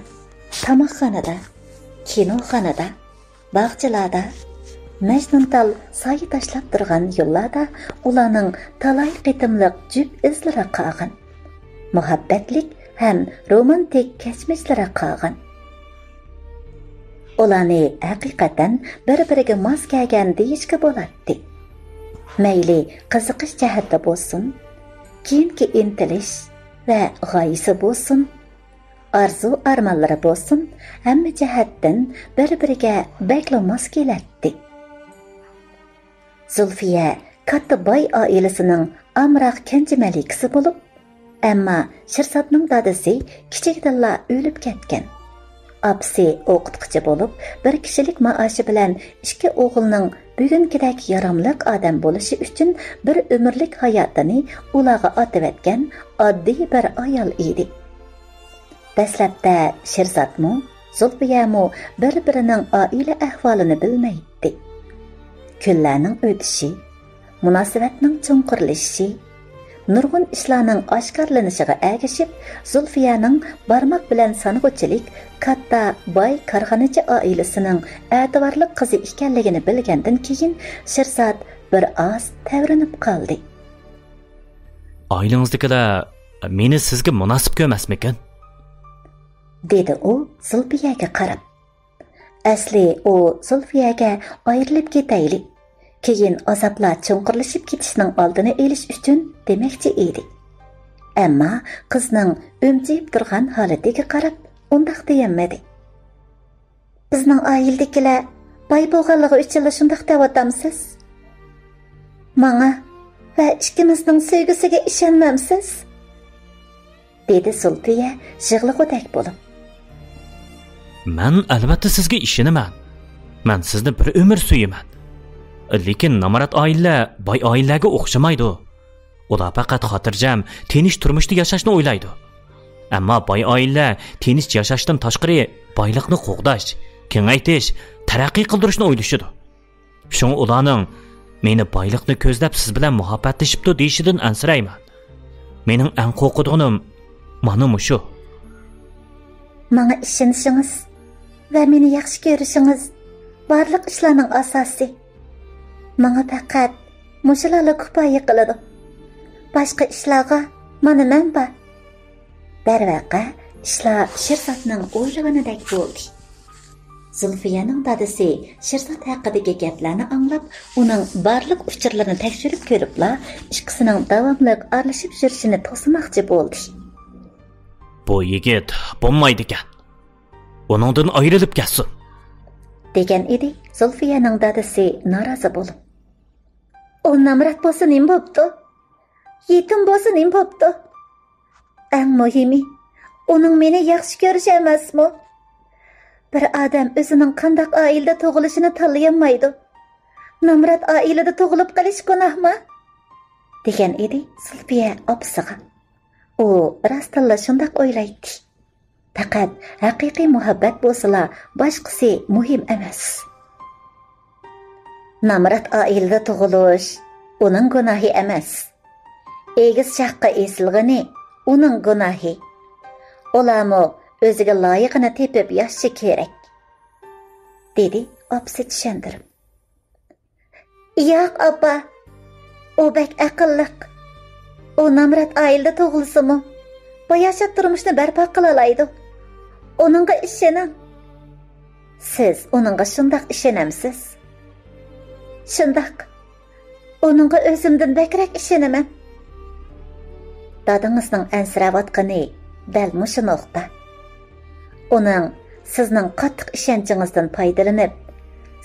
A: tamoqxonada, kinoxonada, bog'chalarda, Majnuntal soyi tashlab turgan yo'llarda ularning talay qitimliq jub izlari qolgan. Muhabbatlik ham romantik kechmishlari qolgan. Ularni haqiqatan bir-biriga mos kelgan deyishga bo'ladi. Mayli qiziqish jihatda bo'lsin, keyingi intilish va g'oyasi bo'lsin, arzu armonlari bo'lsin, hamma jihatdan bir-biriga bakla mos keladi. Zulfiya katta boy oilasining amroq kenja malikasi bo'lib, ammo Shirzodning dadasi kichikdalla o'lib ketgan. Apsi o'qituvchi bo'lib, bir kishilik maoshi bilan ikki o'g'ilning bugungidek yaramliq odam bo'lishi uchun bir umrlik hayotini ularga otavatgan oddiy bir ayol edi. Dastlabda Shirzodmi, Zulfiyamu bir-birining oila ahvolini bilmaydi. Kunlarning o'tishi, munosabatning cho'nqirlashishi, nurg'un ishlarning oshkorlanishiga ergashib, Zulfiyaning barmoq bilan sanag'uchilik katta boy korxonachi oilasining e'tiborli qizi ekanligini bilgandan keyin Shirzod bir oz tavrinib qoldi.
B: Oilangizdagilar meni sizga munosib ko'rmasmikan?
A: Dedi u Zulfiyaga qarab. Asli u Zulfiyaga ayrilib ketayli, keyin azoblar cho'nqirlashib ketishning oldini olish uchun demoqchi edi. Ammo qizning o'mjib turgan holatiga qarab undaq deyolmadi. Bizning oiladagilar boy bo'lganligi uchun shundaq deyotamsiz? Menga va ikkimizning sevgisiga ishonmamsiz? Dedi Zulfiya yig'lig'idek bo'lib.
B: Men albatta sizga ishonaman. Men sizni bir umr suyaman. Lekin namarat oila boy oilaga o'xshamaydi. Ular faqat xotirjam, tinch turmushda yashashni o'ylaydi. Ammo boy oila tinch yashashdan tashqari boylikni qo'g'dash, kengaytirish, taraqqiy qildirishni o'ylashidi. Shunga ularning meni boylikni ko'zlab siz bilan muhabbatlashibdi deyishidan ansirayman. Mening eng qo'rqadiganim mana shu.
A: Menga ishonishingiz va meni yaxshi ko'rishingiz barliq ishlarning asosi. Menga faqat mushularga kifoya qiladi. Boshqa ishlarga mana men bor. Darvaqa ishlar Shirzodning o'ylaganidek bo'ldi. Zulfiyaning dadasi Shirzod haqidagi gaplarni anglab, uning barliq uchurlarini tekshirib ko'ribla, ikkisining davomli aralashib yurishini to'smoqchi bo'ldi.
B: Bu yigit bo'lmaydi ekan. Uningdan ayrilib ketsin.
A: Degan edi Zulfiyaning dadasi norozi bo'lib. O namrat bo'lsa nima bo'pti? Yetim bo'lsa nima bo'pti? Eng muhimi, uning meni yaxshi ko'rishi emasmi? Bir odam o'zining qanday oilada tug'ilishini tanlayolmaydi. Namrat oilada tug'ilib qolish gunohmi? degan edi Zulfiya opasiga. U rostilla shunday o'ylaydi. Faqat haqiqiy muhabbat bo'lsa, boshqasi muhim emas. Namrat oilada tug'ilish uning gunohi emas. Egiz shaqqa esilgani uning gunohi. Ularmi o'ziga loyiqini tepib yashashi kerak, dedi opasi tushuntirib. Yo'q, opa. O bek aqlliq. O Namrat oilada tug'ilsimi, bu yashab turmushni barpo qila oladi. Onunga ishoning. Siz onunga shundoq ishonamsiz? Shundoq. Onunga o'zimdan bakrak ishonaman. Dadingizning ansirayotgani dal mushu nuqta. Uning sizning qattiq ishonchingizdan foydalanib,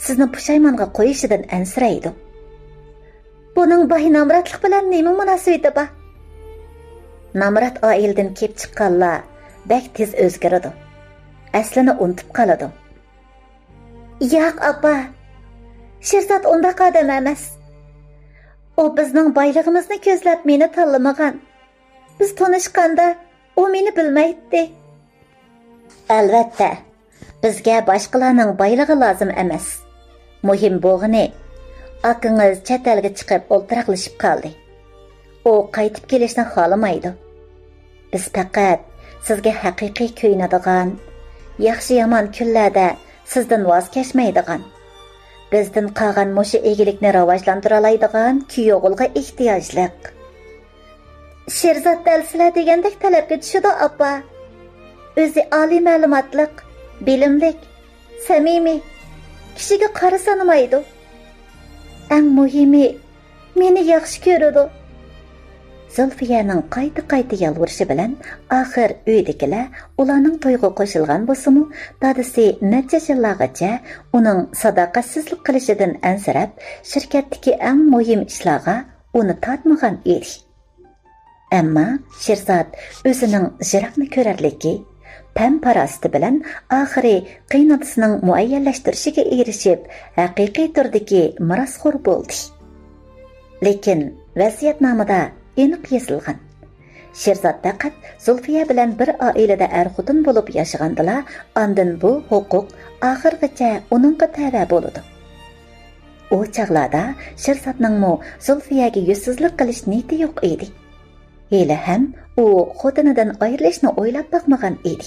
A: sizni pushaymonga qo'yishidan ansiraydi. Buning bahi Namratlik bilan nima munosabati bor? Namrat oildan kelib chiqqanlar bak tez o'zgaradi. Aslini unutib qoladi. Yo'q, opa. Sherzod undaq odam emas. O bizning boylig'imizni ko'zlab meni tanlamagan. Biz tanishganda o meni bilmaydi. Albatta, bizga boshqalarning boyligi lozim emas. Muhim bo'lgani, akangiz chet elga chiqib o'ltiraqlashib qoldi. O qaytib kelishni xohlamaydi. Biz faqat sizga haqiqiy ko'ynadigan, yaxshi yomon kunlarda sizdan voz kechmaydigan, bizdan qolgan mushu egilikni rivojlantira oladigan kuyovga ehtiyojliq. Sherzod dalsizlar degandek talabga tushadi, opa. O'zi oliy ma'lumotliq, bilimlik, samimiy, kishiga qora sanmaydi. Eng muhimi, meni yaxshi ko'radi. Zulfiyaning qayta yalvurishi bilan oxir uydagilar ularning to'yga qo'shilgan bo'lsa-mu, dadasi necha yillargacha uning sadoqatsizlik qilishidan ansirab, shirkatdagi eng muhim ishlarga uni tortmagan edi. Ammo Sherzod o'zining jiraqni ko'rarligi, pam-parasti bilan oxiri qiynatisining muayyanlashtirishiga erishib, haqiqiy turdagi mirosxo'r bo'ldi. Lekin vaziyatnomada aniq yozilgan. Sherzod faqat Zulfiya bilan bir oilada er-xotin bo'lib yashagandilar, ondan bu huquq oxirgacha uningga tava bo'ladi. O chaqlarda Sherzodning Zulfiyaga yuzsizlik qilish niyati yo'q edi. Hali ham u xotinidan ayrilishni o'ylab boqmagan edi.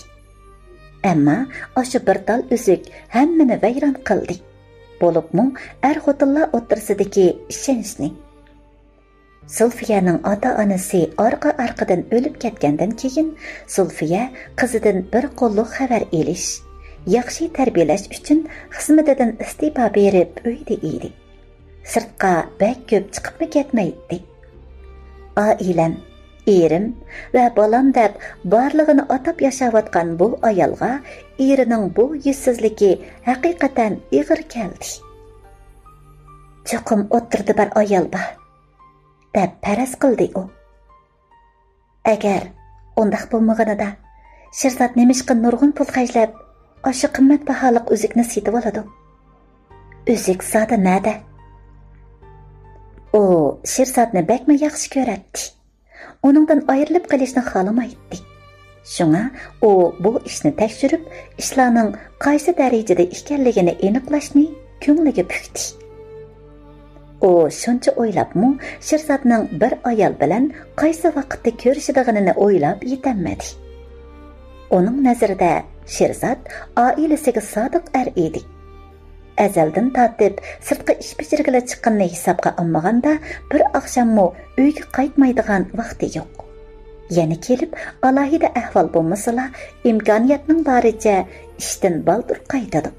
A: Ammo o'sha bir tal uzuk hammani vayron qildi. Bo'libmi er-xotinlar o'rtasidagi ishonchni. Zulfiyaning ota-onasi orqa-arqadan o'lib ketgandan keyin Zulfiya qizidan bir qo'lliq xabar elish, yaxshi tarbiyalash uchun xizmatidan istifa berib uyda edi. Sirtqa bak ko'p chiqib ketmaydi. Oilam, erim va bolam deb borlig'ini atab yashayotgan bu ayolga erining bu yuzsizligi haqiqatan ig'ir keldi. Cho'qim o'tirdi bir ayol bor deb paraz qildi u. Agar undaq bo'lmaganida Sherzod nemishqa nurg'un pul xarjlab, o'sha qimmatbaholiq uzukni sotib oladi. Uzuk zoti nada? U Sherzodni bakma yaxshi ko'radi. Uningdan ayrilib qolishni xohlamaydi. Shunga u bu ishni tekshirib, ishlarning qaysi darajada ekanligini aniqlashni ko'ngliga pukdi. O shuncha o'ylabmi, Sherzodning bir ayol bilan qaysi vaqtda ko'rishadiganini o'ylab yetamadi. Uning nazarida Sherzod oilasiga sodiq er edi. Azaldan tortib sirtqa ish bajirgila chiqqanini hisobga olmaganda bir oqshommi uyga qaytmaydigan vaqti yo'q. Yana kelib alohida ahvol bo'lmasa, imkoniyatning boricha ishdan baldur qaytadi.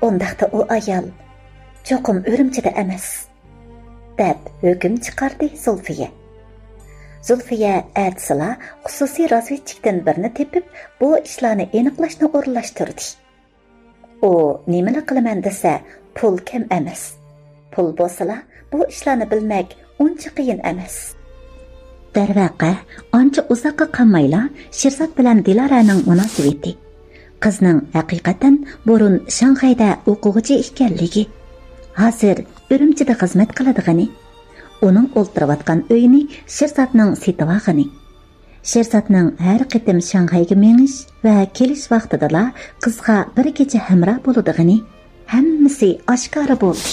A: Undaqda u ayol cho'qim o'rimchida emas, deb hukm chiqardi Zulfiya. Zulfiya atsila xususiy razvedchikdan birini tepib, bu ishlarni aniqlashni o'rinlashtirdi. U nimani qilaman desa, pul kam emas. Pul bo'lsa, bu ishlarni bilmak uncha qiyin emas. Darvaqa, ancha uzoqqa qolmayla Sherzod bilan Diloraning munosabati. Qizning haqiqatan burun Shanxayda o'quvchi ekanligi, hozir Urumchida xizmat qiladigani, uning o'ltirayotgan uyini Sherzodning setivag'ini. Sherzodning har qitim Shanxayga menish va kelish vaqtida qizga bir kecha hamroh bo'ladigani hammasi oshkora bo'ldi.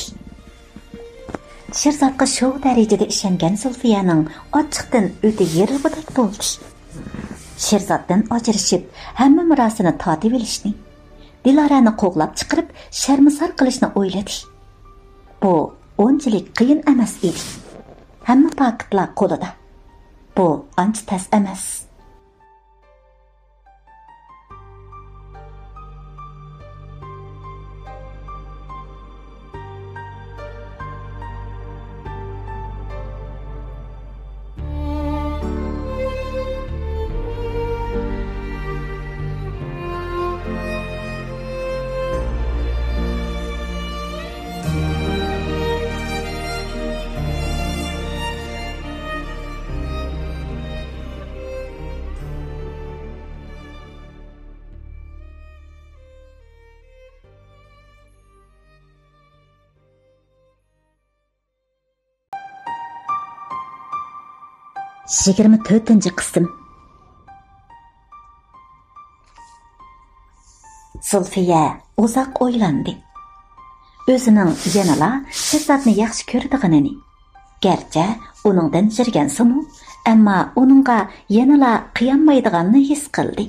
A: Sherzodga shu darajada ishongan Zulfiyaning ochiqdan o'ta yerilibdak bo'ldi. Sherzoddan ajrashib, hamma mirosini tortib olishni, Dilorani qo'g'lab chiqarib, sharmisor qilishni o'yladi. Bu unchalik qiyin emas edi. Hamma paktlar qo'lida. Bu ancha tas emas. Yigirma 4-ci qism. Zulfiya uzoq o'ylandi. O'zining yanala Sherzodni yaxshi ko'radiganini, garchi uningdan jirgansimu, ammo uningga yanala qiyonmaydiganini his qildi.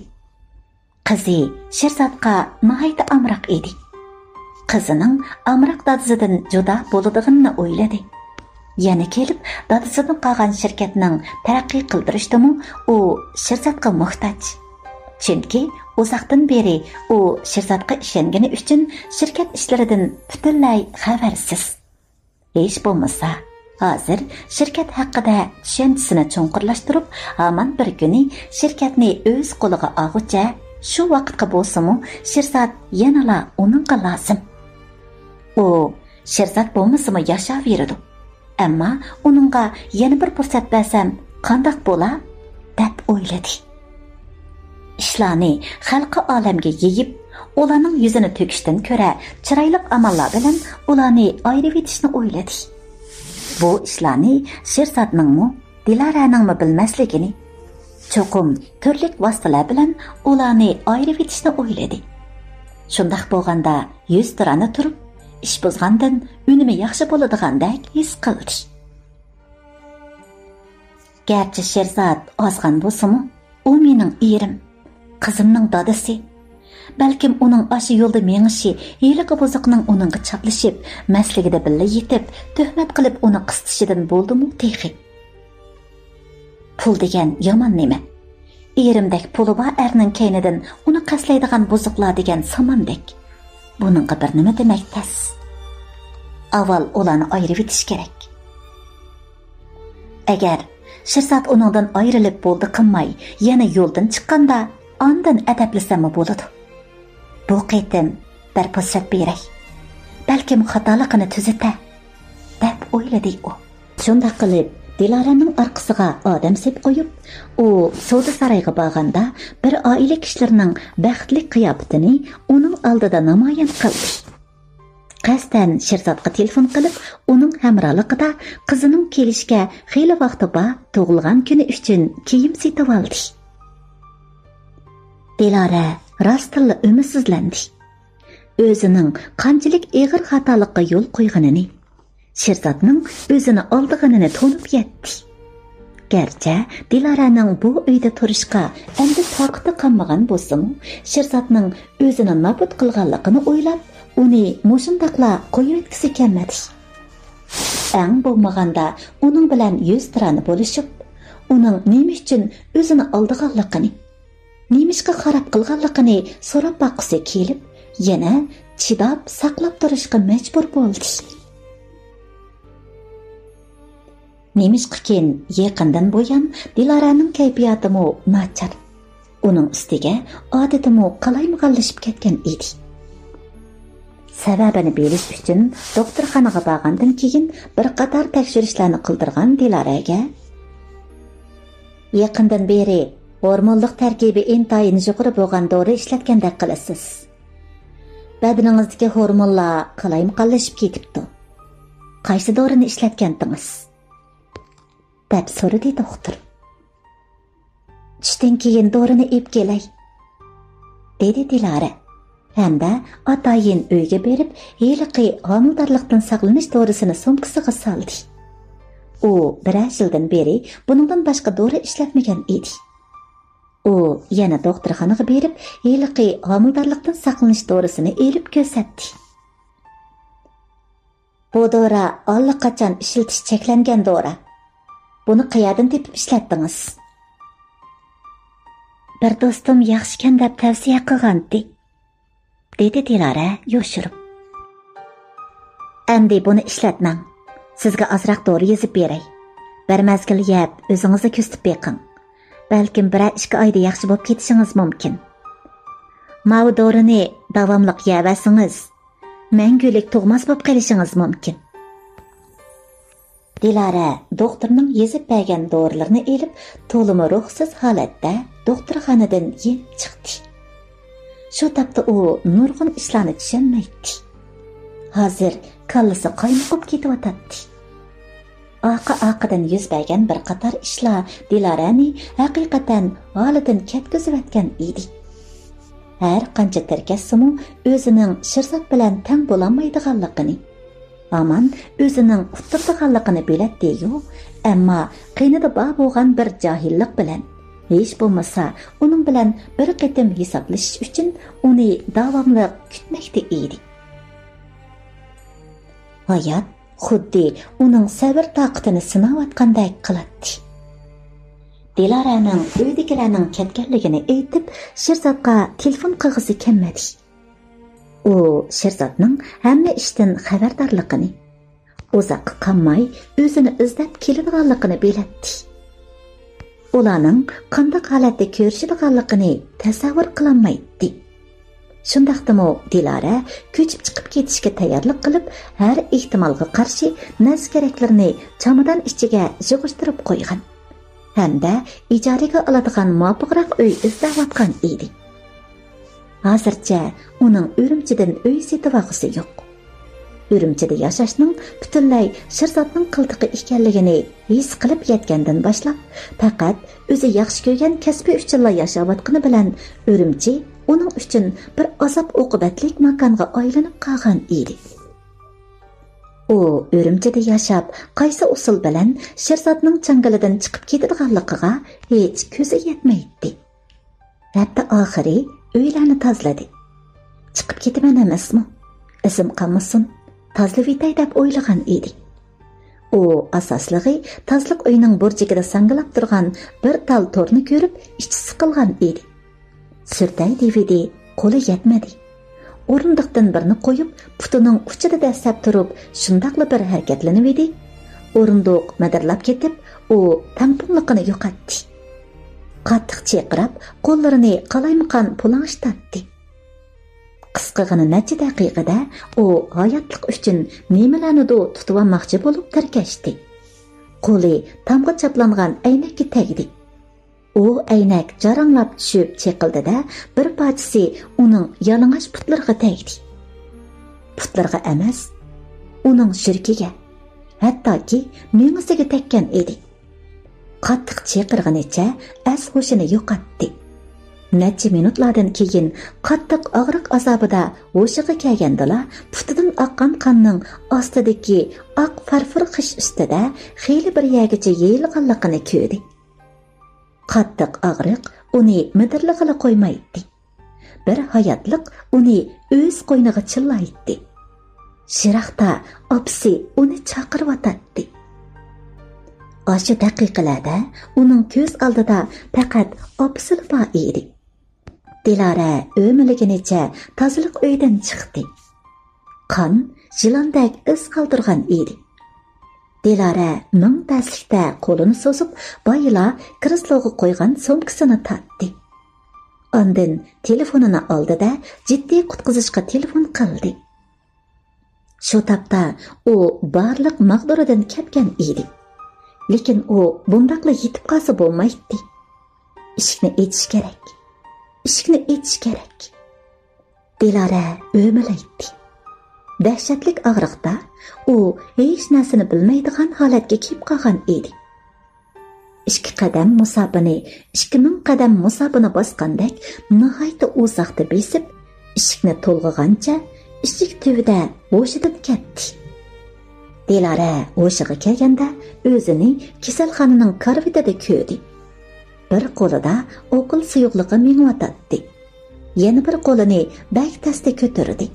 A: Qizi Sherzodga nihoyat amroq edi. Qizining amroq dadasidan juda bo'ladiganini o'yladi. Yana kelib, dadasidan qolgan shirkatning taraqqiy qildirishdimi, u Sherzodga muhtoj. Chunki uzoqdan beri u Sherzodga ishongani uchun shirkat ishlaridan butunlay xabarsiz. Hech bo'lmasa, hozir shirkat haqida tushunchisini cho'nqirlashtirib, hamon bir kuni shirkatni o'z qo'liga olguncha, shu vaqtga bo'lsa-mu, Sherzod yanala uningga lozim. U Sherzod bo'lmasa-mu yashab yuradi. Ammo uningga yana bir fursat bersam, qandoq bo'la? deb o'yladi. Ishlarni xalqi olamga yeyib, ularning yuzini to'kishdan ko'ra, chiroyli amallar bilan ularni ayirib etishni o'yladi. Bu ishlarni Sherzodningmi, Diloraningmi bilmasligini, cho'qim turli vositalar bilan ularni ayirib etishni o'yladi. Shundaq bo'lganda 100 tirani turib, ish buzgandan unimi yaxshi bo'ladigandek his qildi. Garchi Sherzod ozg'an bo'lsa-mu, u mening erim, qizimning dadasi. Balkim uning aşı yo'lda mengishi, hiyliqi buzuqning uningga chaplashib, masligida billa yetib, tuhmat qilib uni qistishidan bo'ldi-mu texi. Pul degan yomon nima? Erimdek puli bor erning kaynidan uni qaslaydigan buzuqlar degan samandek. Buningga bir nima demak tas. Avval ularni ayirib etish kerak. Agar Sherzod uningdan ayrilib bo'ldi qilmay, yana yo'ldan chiqqanda, ondan adablasam bo'ladi. Bu qitim bir fursat beray. Balkim xatoligini tuzata, deb o'yladi u. Shunda qilib, Diloraning orqasiga odam sep qo'yib, u savdo saroyiga borganda bir oila kishilarining baxtli qiyofatini uning oldida namoyon qildi. Qasdan Sherzodga telefon qilib, uning hamrohligida qizining kelishga xeyli vaqti bor tug'ilgan kuni uchun kiyim setib oldi. Dilara rostilla umidsizlandi. O'zining qanchalik og'ir xatolikka yo'l qo'yganini, Sherzodning o'zini oldiganini to'nib yetdi. Garchi Diloraning bu uyda turishga endi toqati qolmagan bo'lsa-mu, Sherzodning o'zini nobud qilganligini o'ylab, uni mushundaqla qo'yib etkisi kelmadi. Eng bo'lmaganda uning bilan 100 tirani bo'lishib, uning nima uchun o'zini oldiganligini, nimishga qarab qilganligini so'rab boqqisi kelib, yana chidab saqlab turishga majbur bo'ldi. Nemishqikin yaqindan bo'yan Diloraning kayfiyatimi nachar. Uning ustiga odatimi qalaymag'allashib ketgan edi. Sababini bilish uchun doktorxonaga borgandan keyin bir qator tekshirishlarni qildirgan Diloraga yaqindan beri hormonliq tarkibi intayin yuqori bo'lgan dori ishlatgandek qilasiz. Badaningizdagi hormonlar qalaymiqallashib ketibdi. Qaysi dorini ishlatgandingiz? deb so'radi doktor. Tushdan keyin dorini ep kelay, dedi Dilora. Hamda atayin uyga berib, heliqi homildorlikdan saqlanish dorisini sumkasiga soldi. U bir yildan beri buningdan boshqa dori ishlatmagan edi. U yana doktorxonaga berib, heliqi homildorlikdan saqlanish dorisini elib ko'rsatdi. Bu dori allaqachon ishlatish cheklangan dori. Buni qayerdan tepib ishlatdingiz? Bir do'stim yaxshikan deb tavsiya qilgandi, dedi Dilora yoshirib. Endi buni ishlatmang. Sizga ozroq dori yozib beray. Bir mazgil yeb, o'zingizni ko'zitib beqing. Balkim 1-2 oyda yaxshi bo'lib ketishingiz mumkin. Mavi dorini davomli yevasingiz, mangulik tug'mas bo'lib qolishingiz mumkin. Dilora doktorning yezib bergan dorilarni elib, to'limi ruhsiz holatda doktorxonadan yetib chiqdi. Shu topda u nurg'un ishlarni tushunmaydi. Hozir kallasi qaynoqib ketyotdi. Oqa-oqidan yuz bergan bir qator ishlar Dilorani haqiqatan holidan ketkizayotgan edi. Har qancha tirkassimi o'zining Shirzod bilan tang bo'lolmaydiganligini, aman o'zining utirdiganligini biladi-yu, ammo qiynida bor bo'lgan bir johillik bilan hech bo'lmasa uning bilan bir qatim hisoblashish uchun uni davomli kutmoqda edi. Hayot xuddi uning sabr toqatini sinayotgandek qiladi. Diloraning uydagilarning ketganligini aytib, Shirzodga telefon qilg'isi kelmadi. U Shirzodning hamma ishdan xabardorligini, uzoq qolmay o'zini izlab keladiganligini biladi. Ularning qanday holatda ko'rishadiganligini tasavvur qilolmaydi. Shundaqdimi Dilora ko'chib chiqib ketishga tayyorlik qilib, har ehtimolga qarshi nazkeraklarni chamadon ichiga yig'ishtirib qo'ygan. Hamda ijaraga oladigan muvofiqroq uy izlayotgan edi. Hozircha uning Urumchidan uy setib-olg'isi yo'q. Urumchida yashashning butunlay Shirzodning qiltiqi ekanligini his qilib yetgandan boshlab, faqat o'zi yaxshi ko'rgan kasbi uchun yashayotgani bilan Urumchi uning uchun bir azob-uqubatlik makonga aylanib qolgan edi. U Urumchida yashab, qaysi usul bilan Shirzodning changalidan chiqib ketadiganligiga hech ko'zi yetmaydi. Hatto oxiri uylarni tozaladi. Chiqib ketaman emasmi? Isim qolmasin, tozalab etay deb o'ylagan edi. U asosligi tozliq uyning burchigida sangilab turgan bir tal torni ko'rib, ichi siqilgan edi. Sirtay DVD qo'li yetmadi. O'rindiqdan birini qo'yib, putining uchida dastab turib, shundaqli bir harakatlanib edi. O'rindiq madarlab ketib, u tampinliqini yo'qotdi. Qattiq chaqirib, qo'llarini qalaymiqan pulanshtatdi. Qisqagina necha daqiqada u hayotlik uchun nimalarnidir tutib olmoqchi bo'lib tirkashdi. Qo'li tamga chaplangan aynakka tegdi. U aynak jaranglab tushib cheqildida bir parchasi uning yalang'och putlariga tegdi. Putlarga emas, uning shirkiga, hattoki mengisiga tekkan edi. Qattiq chaqirganicha as-hushini yo'qotdi. Necha minutlardan keyin qattiq og'riq azobida hushiga kelgandila, putidan oqqan qonning ostidagi oq farfur qish ustida xeyli bir yergacha yeyilganligini ko'rdi. Qattiq og'riq uni midirlig'ila qo'ymaydi. Bir hayotliq uni o'z qo'yniga chillaydi. Shiraqda opsi uni chaqiryotdi. O'sha daqiqalarda uning ko'z oldida faqat opsi bor edi. Dilora o'miligicha tozalik uydan chiqdi. Qon jilandak iz qoldirgan edi. Dilora ming daslikda qo'lini so'zib, bayila kresloga qo'ygan so'mkasini tatdi. Ondan telefonini oldida jiddiy qutqizishga telefon qildi. Shu tapda u barliq maqduridan ketgan edi. Lekin u bundaqla yetib qolsa bo'lmaydi. Eshikni echish kerak. Eshikni echish kerak. Dilara o'milaydi. Dahshatlik og'riqda u hech narsani bilmaydigan holatga kelib qolgan edi. 2000 qadam musofini bosgandek nihoyatda uzoqda besib, eshikni to'lg'igancha eshik tubida hushidan ketdi. Dilara hushiga kelganda o'zini kasalxonaning korridorida ko'rdi. Bir qo'lida o'qil suyuqligi ming'atdi. Yana bir qo'lini bak tasta ko'tardi.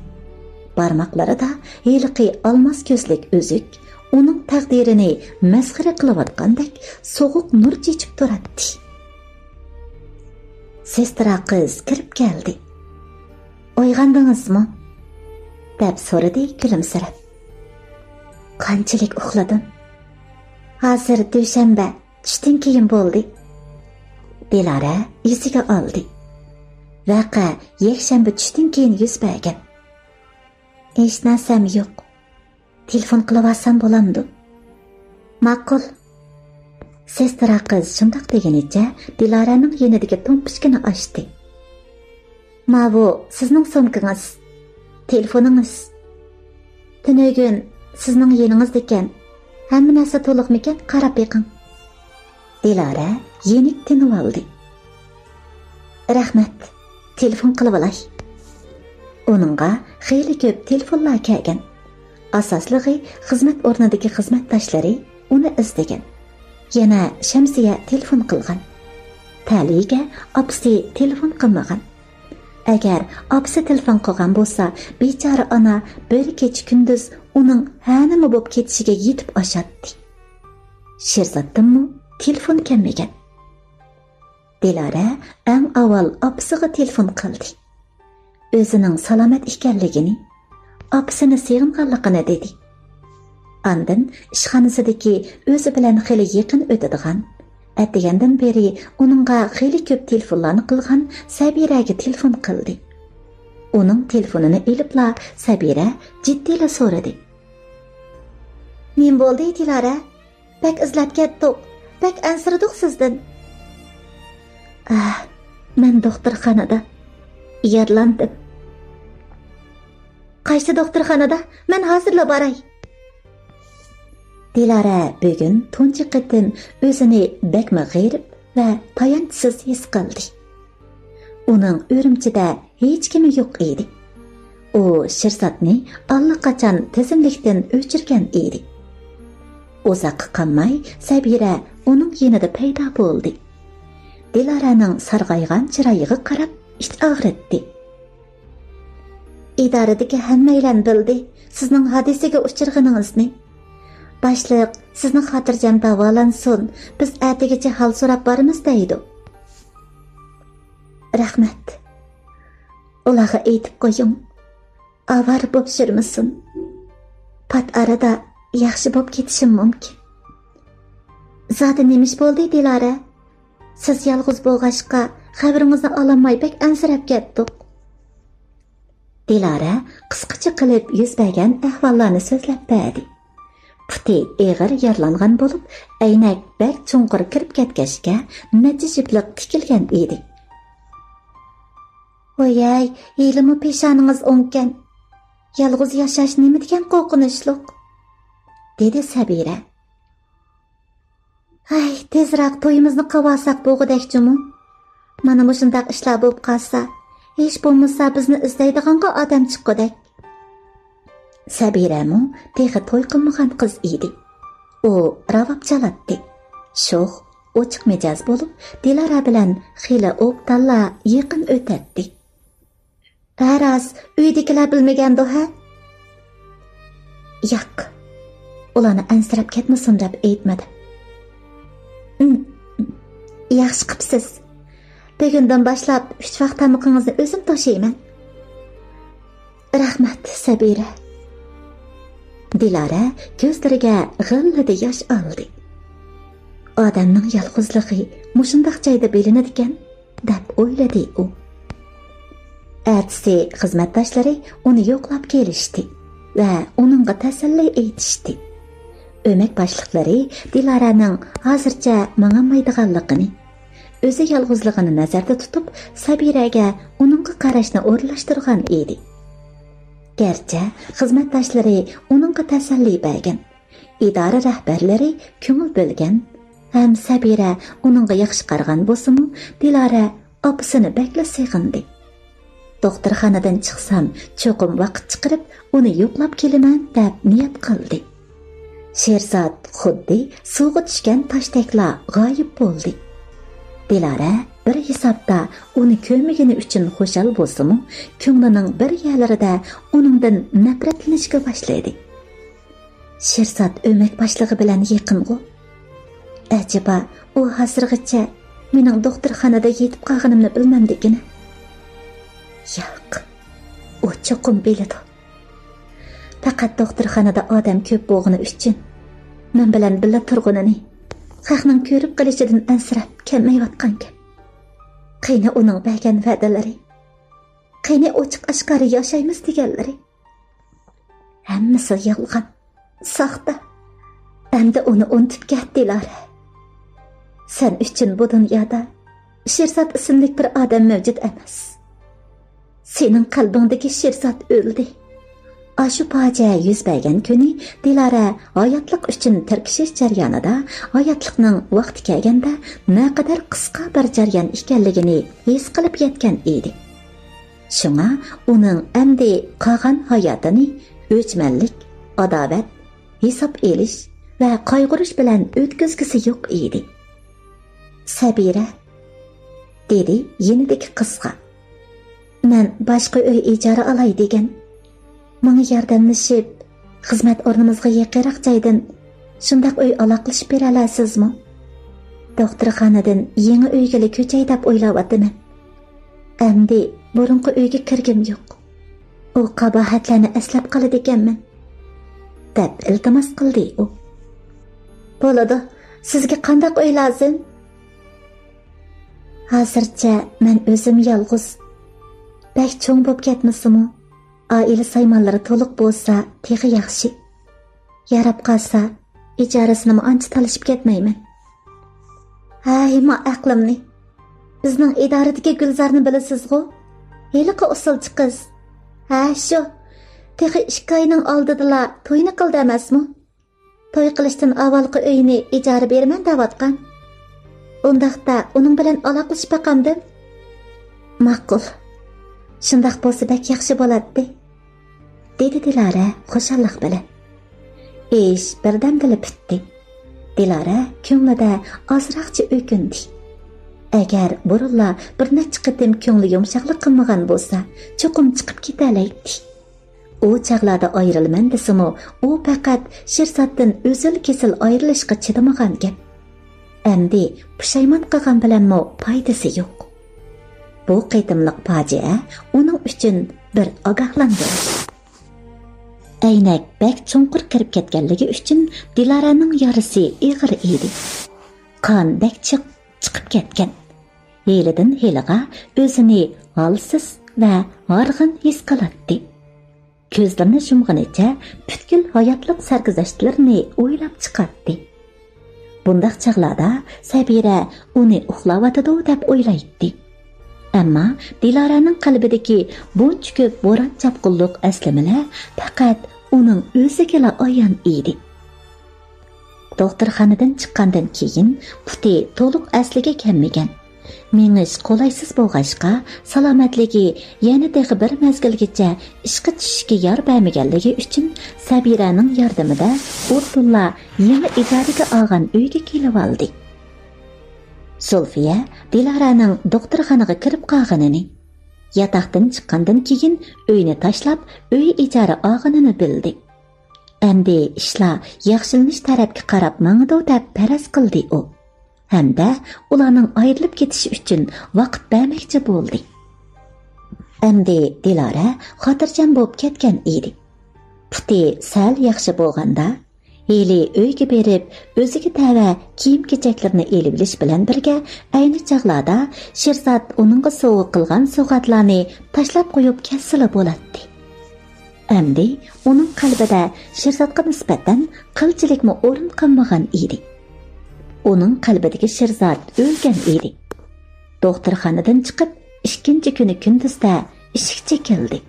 A: Barmoqlarida heliqi olmos ko'zlik uzuk uning taqdirini masxara qilayotgandek so'g'uq nur chechib turadi. Sestra qiz kirib keldi. "Uyg'ondingizmi?" deb so'radi kulimsirab. "Qanchalik uxladin?" "Hozir dushanba, tushdan keyin bo'ldi." Dilara esiga oldi. Vaqa yakshanba tushdan keyin yuz bergan. "Hech narsam yo'q. Telefon qilib olsam bo'lamdi." "Ma'qul." Sestra qiz shundoq deganicha Dilaraning yonidagi to'mpichkani ochdi. "Ma'bu sizning sumkangiz, telefoningiz. Tunugun sizning yoningizda ekan. Hamma narsa to'liqmikan? Qarab beqing." Dilara yenik tinib oldi. "Rahmat. Telefon qilib olay." Onunğa xeyli ko'p telefonlar kelgan. Asosligi xizmat o'rnidagi xizmatdoshlari uni izlagan. Yana Shamsiya telefon qilgan. Taliga opsi telefon qilmagan. Agar opsi telefon qilgan bo'lsa, bechora ona bir kecha kunduz uning hanimi bo'lib ketishiga yetib oshadi. Sherzoddanmi telefon kelmagan. Dilara eng avval opsiga telefon qildi. O'zining salomat ekanligini, opsini sevganligini dedi. Ondan ishxonasidagi o'zi bilan xili yaqin o'tadigan, atdigandan beri uningga xili ko'p telefonlarni qilgan Sabiraga telefon qildi. Uning telefonini elibla Sabira jiddiyla so'radi. "Men bo'ldi, Dilara? Bak izlab ketdik. Bak ansirdik sizdan." "Men doktorxonada yaralandim." "Qaysi doktorxonada? Men hozirla boray." Dilara bugun tunji qitim o'zini bakma g'ayrib va tayanchsiz his qildi. Uning o'rimchida hech kimi yo'q edi. U Sherzodni allaqachon tizimlikdan o'chirgan edi. Uzoq qolmay Sabira uning yonida paydo bo'ldi. Dilaraning sarg'aygan chiroyiga qarab ich og'ritdi. "Idoradagi hammaylar bildi sizning hodisaga uchirganingizni. Boshliq sizning xotirjam davolansin, biz ertagacha hal so'rab boramiz" deydi. "Rahmat. Ularga aytib qo'ying. Avar bo'pshirmasin. Pat arada yaxshi bo'lib ketishim mumkin." "Zodi nemish bo'ldi, Dilara? Siz yolg'iz bo'lg'achqa xabaringizni ololmay bek ansirab ketdik." Dilara qisqacha qilib yuz bergan ahvollarni so'zlab berdi. Puti eg'ir yarlangan bo'lib, aynak bak chunqur kirib ketgachga necha jipliq tikilgan edi. "Voyay, ilmi peshoningiz o'ngkan. Yolg'iz yashash nima degan qo'rqinchliq?" dedi Sabira. "Ay, tezroq to'yimizni qilib bo'lg'udakchimi? Mana mushundaq ishlar bo'lib qolsa, hech bo'lmasa bizni izlaydiganga odam chiqqudek." Sabiramu texi to'y qilmagan qiz edi. U ravob chalatdi. Sho'x, ochiq mijoz bo'lib, Dilara bilan xila o'qtalla yaqin o'tadi. "Taras, uydagilar bilmagandi ha?" "Yo'q. Ularni ansirab ketmasin deb aytmadi." "Yaxshi qipsiz. Bugundan boshlab 3 vaqt tamoqingizni o'zim to'shayman." "Rahmat, Sabira." Dilara ko'zlariga g'illida yosh oldi. Odamning yolg'izligi mushundaq joyda bilinadi ekan, deb o'yladi u. Ertasi xizmatdoshlari uni yo'qlab kelishdi. va uningga tasalli aytishdi. Ömək başlıqları Dilara'nın hozircha mang'amaydiganligini, o'zi yolg'izligini nazarda tutib, Sabiraga uningga qarashni o'rlashtirgan edi. Gerçi xizmatdoshlari uningga tasalli bergan, idora rahbarlari ko'ngil bo'lgan, ham Sabira uningga yaxshi qaragan bo'lsa-mu, Dilara opisini bakla seg'indi. Doktorxonadan chiqsam, cho'qim vaqt chiqarib, uni yo'qlab kelaman deb niyat qildi. Sherzod xuddi suvga tushgan toshdekla g'oyib bo'ldi. Dilara bir hisobda uni ko'rmagani uchun xushal bo'lsa-mu, ko'nglining bir yerlarida uningdan nafratlanishga boshladi. Sherzod o'mak boshlig'i bilan yaqin-ku. Ajaba, u hozirgacha mening doktorxonada yetib qolganimni bilmamdigini. Yo'q, u cho'qim biladi. Faqat doktorxonada odam ko'p bo'lgani uchun men bilan birga turganini, xalqning ko'rib qolishidan ansirab kelmayotgan gap. Qayni uning bergan va'dalari, qayni ochiq oshkora yashaymiz deganlari. Hammasi yolg'on, soxta. Endi uni unutib ketdilar. Sen uchun bu dunyoda Sherzod ismli bir odam mavjud emas. Sening qalbingdagi Sherzod o'ldi. Aşı fojia yuz bergan kuni Dilara hayotlik uchun tirkishish jarayonida hayotlikning vaqti kelganda naqadar qisqa bir jarayon ekanligini his qilib yetgan edi. Shunga uning endi qolgan hayotini o'chmanlik, adovat, hisob elish va qayg'urish bilan o'tkazgisi yo'q edi. Sabira dedi yenidagi qizga. Men boshqa uy ijara olay degan. Menga yordamlashib, xizmat o'rnimizga yaqinroq joydan shunday uy aloqalashib bera olasizmi? Doktorxonadan yangi uyga ko'chay deb o'ylayapman. Endi burungi uyga kirgim yo'q. U qabohatlarni eslab qoladi ekanman, deb iltimos qildi u. Bo'ladi, sizga qanday uy lozim? Hozircha men o'zim yolg'iz. Bak cho'ng bo'lib ketmasimi? Aile saymanları to'liq bo'lsa, texi yaxshi. Yarab qolsa, ijarasini ancha talashib ketmayman. Hay, ma aqlimni. Bizning idoradagi Gulzarni bilasiz-ku? Heliqi usulchi qiz. Ha, shu. Texi 2 oyning oldida to'yni qildi emasmi? To'y qilishdan avvalgi uyini ijara berman deyotgan. Undaqda uning bilan aloqalashib baqamdim. Ma'qul. Shundaq bo'lsa bak yaxshi bo'ladi, dedi Dilara xushallik bilan. Ish birdamdala bitdi. Dilara ko'nglida ozroqcha o'kindi. Agar burunla bir necha qitim ko'ngli yumshoqlik qilmagan bo'lsa, cho'qim chiqib ketalaydi. U chaqlarda ayrilman desimi, u faqat Sherzoddan o'zil-kesil ayrilishga chidamagan gap. Endi pushaymon qilgan bilanmi foydasi yo'q. Bu qitimliq fojia uning uchun bir ogohlantirish. Aynak bak chunqur kirib ketganligi uchun Dilaraning yarisi ig'ir edi. Qon bak chiqib ketgan. Helidan heliga o'zini holsiz va horg'in his qiladi. Ko'zlarini yumganicha butkul hayotlik sarguzashtlarini o'ylab chiqardi. Bundaq chaqlarda Sabira uni uxlayotidi deb o'ylaydi. Ammo Dilaraning qalbidagi buncha ko'p bo'ron chapqinlik aslamalar faqat uning o'ziga ayon edi. Doktorxonadan chiqqandan keyin puti to'liq asliga kelmagan. Mengiz qolaysiz bo'lg'achqa salomatligi yana dahi bir mezgilgacha ishga tushishga yor bermaganligi uchun Sabiraning yordamida Urtulla yangi ijaraga olgan uyga kelib oldi. Zulfiya Dilaraning doktorxonaga kirib qolganini, yotoqdan chiqqandan keyin uyni tashlab uy ijara olganini bildi. Endi ishlar yaxshilanish tarafga qarab mangdi deb faraz qildi u. Hamda ularning ayrilib ketishi uchun vaqt bermoqchi bo'ldi. Endi Dilara xotirjam bo'lib ketgan edi. Puti sal yaxshi bo'lganda Heli uyga berib, o'ziga tava kiyim-kechaklarni elib olish bilan birga ayni chaqlarda Sherzod uningga sovg'a qilgan sovg'atlarni tashlab qo'yib ketsila bo'ladi. Әмді оның қалбida Sherzodga nisbatan qilchilikmi o'rin qolmagan edi. Оның qalbidagi Sherzod o'lgan edi. Doktorxonadan chiqib, ikkinchi kuni kunduzda ishik chekildi.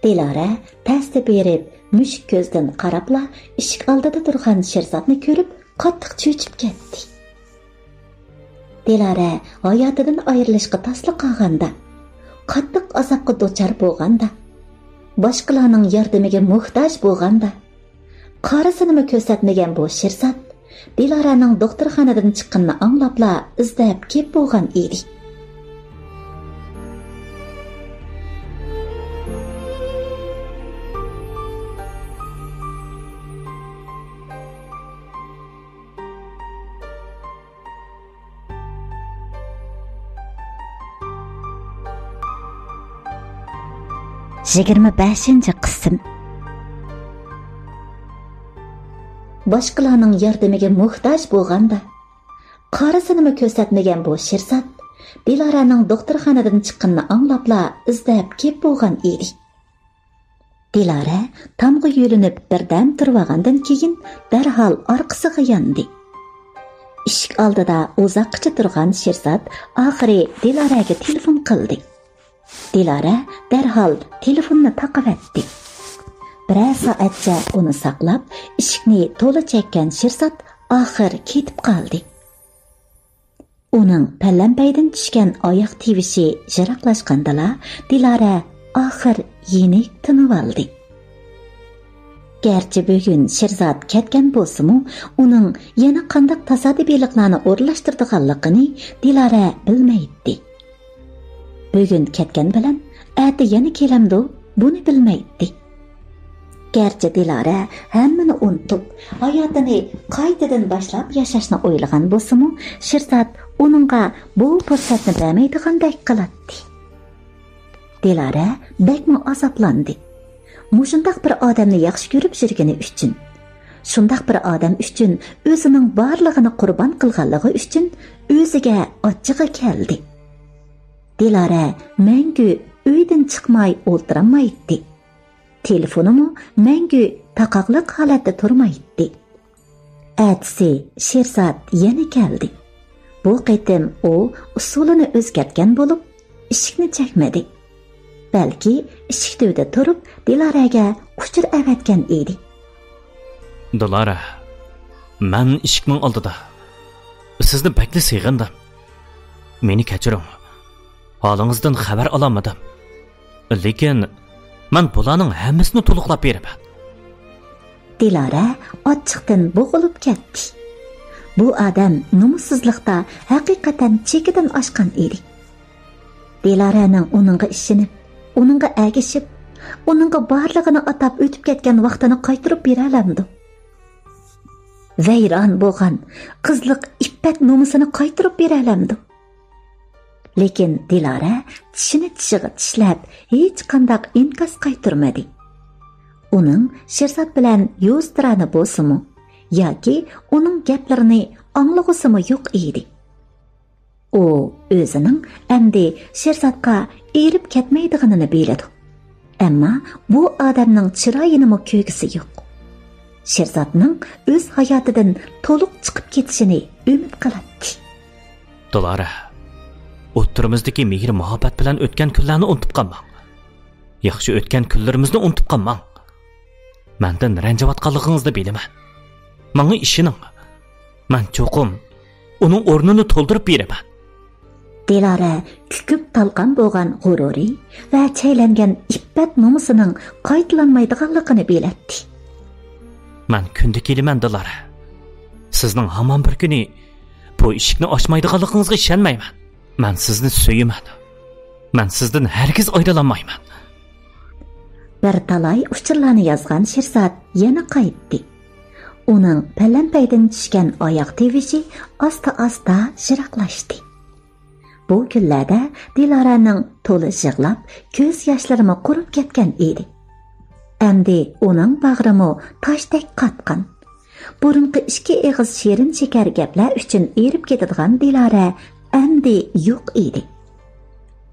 A: Dilara tasdi berib, mushuk ko'zdan qarabla ishik oldida turgan Sherzodni ko'rib, qattiq cho'chib ketdi. Dilara hayotidan ayrilishga tasli qolganda, qattiq azobga duchor bo'lganda, boshqalarning yordamiga muhtoj bo'lganda, qarasini ko'rsatmagan bu Sherzod Dilaraning doktorxonadan chiqqanini anglabla izlab kelib bo'lgan edi. Yigirma 5. qism. Boshqalarning yordamiga muhtoj bo'lganda, qarasini ko'rsatmagan bu Sherzod Dilaraning doktorxonadan chiqqanini anglabla izlab kelib bo'lgan edi. Dilara tomga yo'linib birdan turgandan keyin darhol orqasiga yondi. Ishik oldida uzoqcha turgan Sherzod oxiri Dilaraga telefon qildi. Dilara darhol telefonni taqavatdi. Biroz soatcha uni saqlab, ishikni to'la chekkan Sherzod oxir ketib qoldi. Uning pallanpaydan tushgan oyoq tivishi jiroqlashgandala, Dilara oxir yenik tinib oldi. Gerçi bugun Sherzod ketgan bo'lsa-mu, uning yana qanday tasodifiyliklarni o'rlashtirganligini Dilara bilmaydi. Bugun ketgan bilan ati yana kelamdi, buni bilmaydi. Gerçi Dilara hammani unutib, hayotini qaytadan boshlab yashashni o'ylagan bo'lsa-mu, Sherzod uningga bu fursatni bermaydigandek qiladi. Dilara bakmo azoblandi. Mushundaq bir odamni yaxshi ko'rib yurgani uchun, shundaq bir odam uchun o'zining borlig'ini qurbon qilganligi uchun o'ziga ochchig'i keldi. Dilara mangu uydan chiqmay o'ltirmaydi. Telefonimi mangu taqoqliq holatda turmaydi. Atsi Sherzod yana keldi. Bu qitim u usulini o'zgartgan bo'lib, ishikni chekmadi. Balki ishikda turib Dilaraga quchir avatgan edi.
B: Dilara, men ishikning oldida sizni bakli sig'indim. Meni kechiring. Holingizdan xabar olamadim. Lekin men bularning hammasini to'liqlab beraman.
A: Dilara ochiqdan bo'g'ilib ketdi. Bu odam nomussizlikda haqiqatan chekidan oshgan edi. Dilaraning uningga ishini, uningga agishib, uningga barlig'ini atab o'tib ketgan vaqtini qaytarib bera olamdi. Vayron bo'lgan qizlik iffat nomusini qaytarib bera olamdi. Lekin Dilara tishini tishiga tishlab hech qanday inkos qaytarmadi. Uning Sherzod bilan yo'ztirani bo'lsa-mu yoki uning gaplarini anglag'usimi yo'q edi. U o'zining endi Sherzodga erib ketmaydiganini biladi. Ammo bu odamning chiroyini ko'rgisi yo'q. Sherzodning o'z hayotidan to'liq chiqib ketishini umid qiladi.
B: Dilara, o'ttirimizdagi mehr muhabbat bilan o'tgan kunlarni unutib qolmang. Yaxshi o'tgan kunlarimizni unutib qolmang. Mendan ranjiyotganligingizni bilaman. Menga ishining. Men cho'qim uning o'rnini to'ldirib beraman.
A: Dilara kukib talqon bo'lgan g'ururi va chaylangan iffat nomusining qaytlanmaydiganligini biladi.
B: Men kunda kelaman Dilara. Sizning hamon bir kuni bu ishikni ochmaydiganligingizga ishonmayman. Men sizni so'yaman. Men sizdan hargiz ayrilamayman.
A: Bir talay uchurlarni yozgan Sherzod yana qaytdi. Uning pallanpaydan tushgan oyoq tevishi asta-asta jiroqlashdi. Bu kunlarda Dilaraning to'la yig'lab, ko'z yoshlari qurib ketgan edi. Endi uning bag'rimi toshdek qatqan. Burunqi ikki eg'iz shirin shakar gaplar uchun erib ketadigan Dilara endi yo'q edi.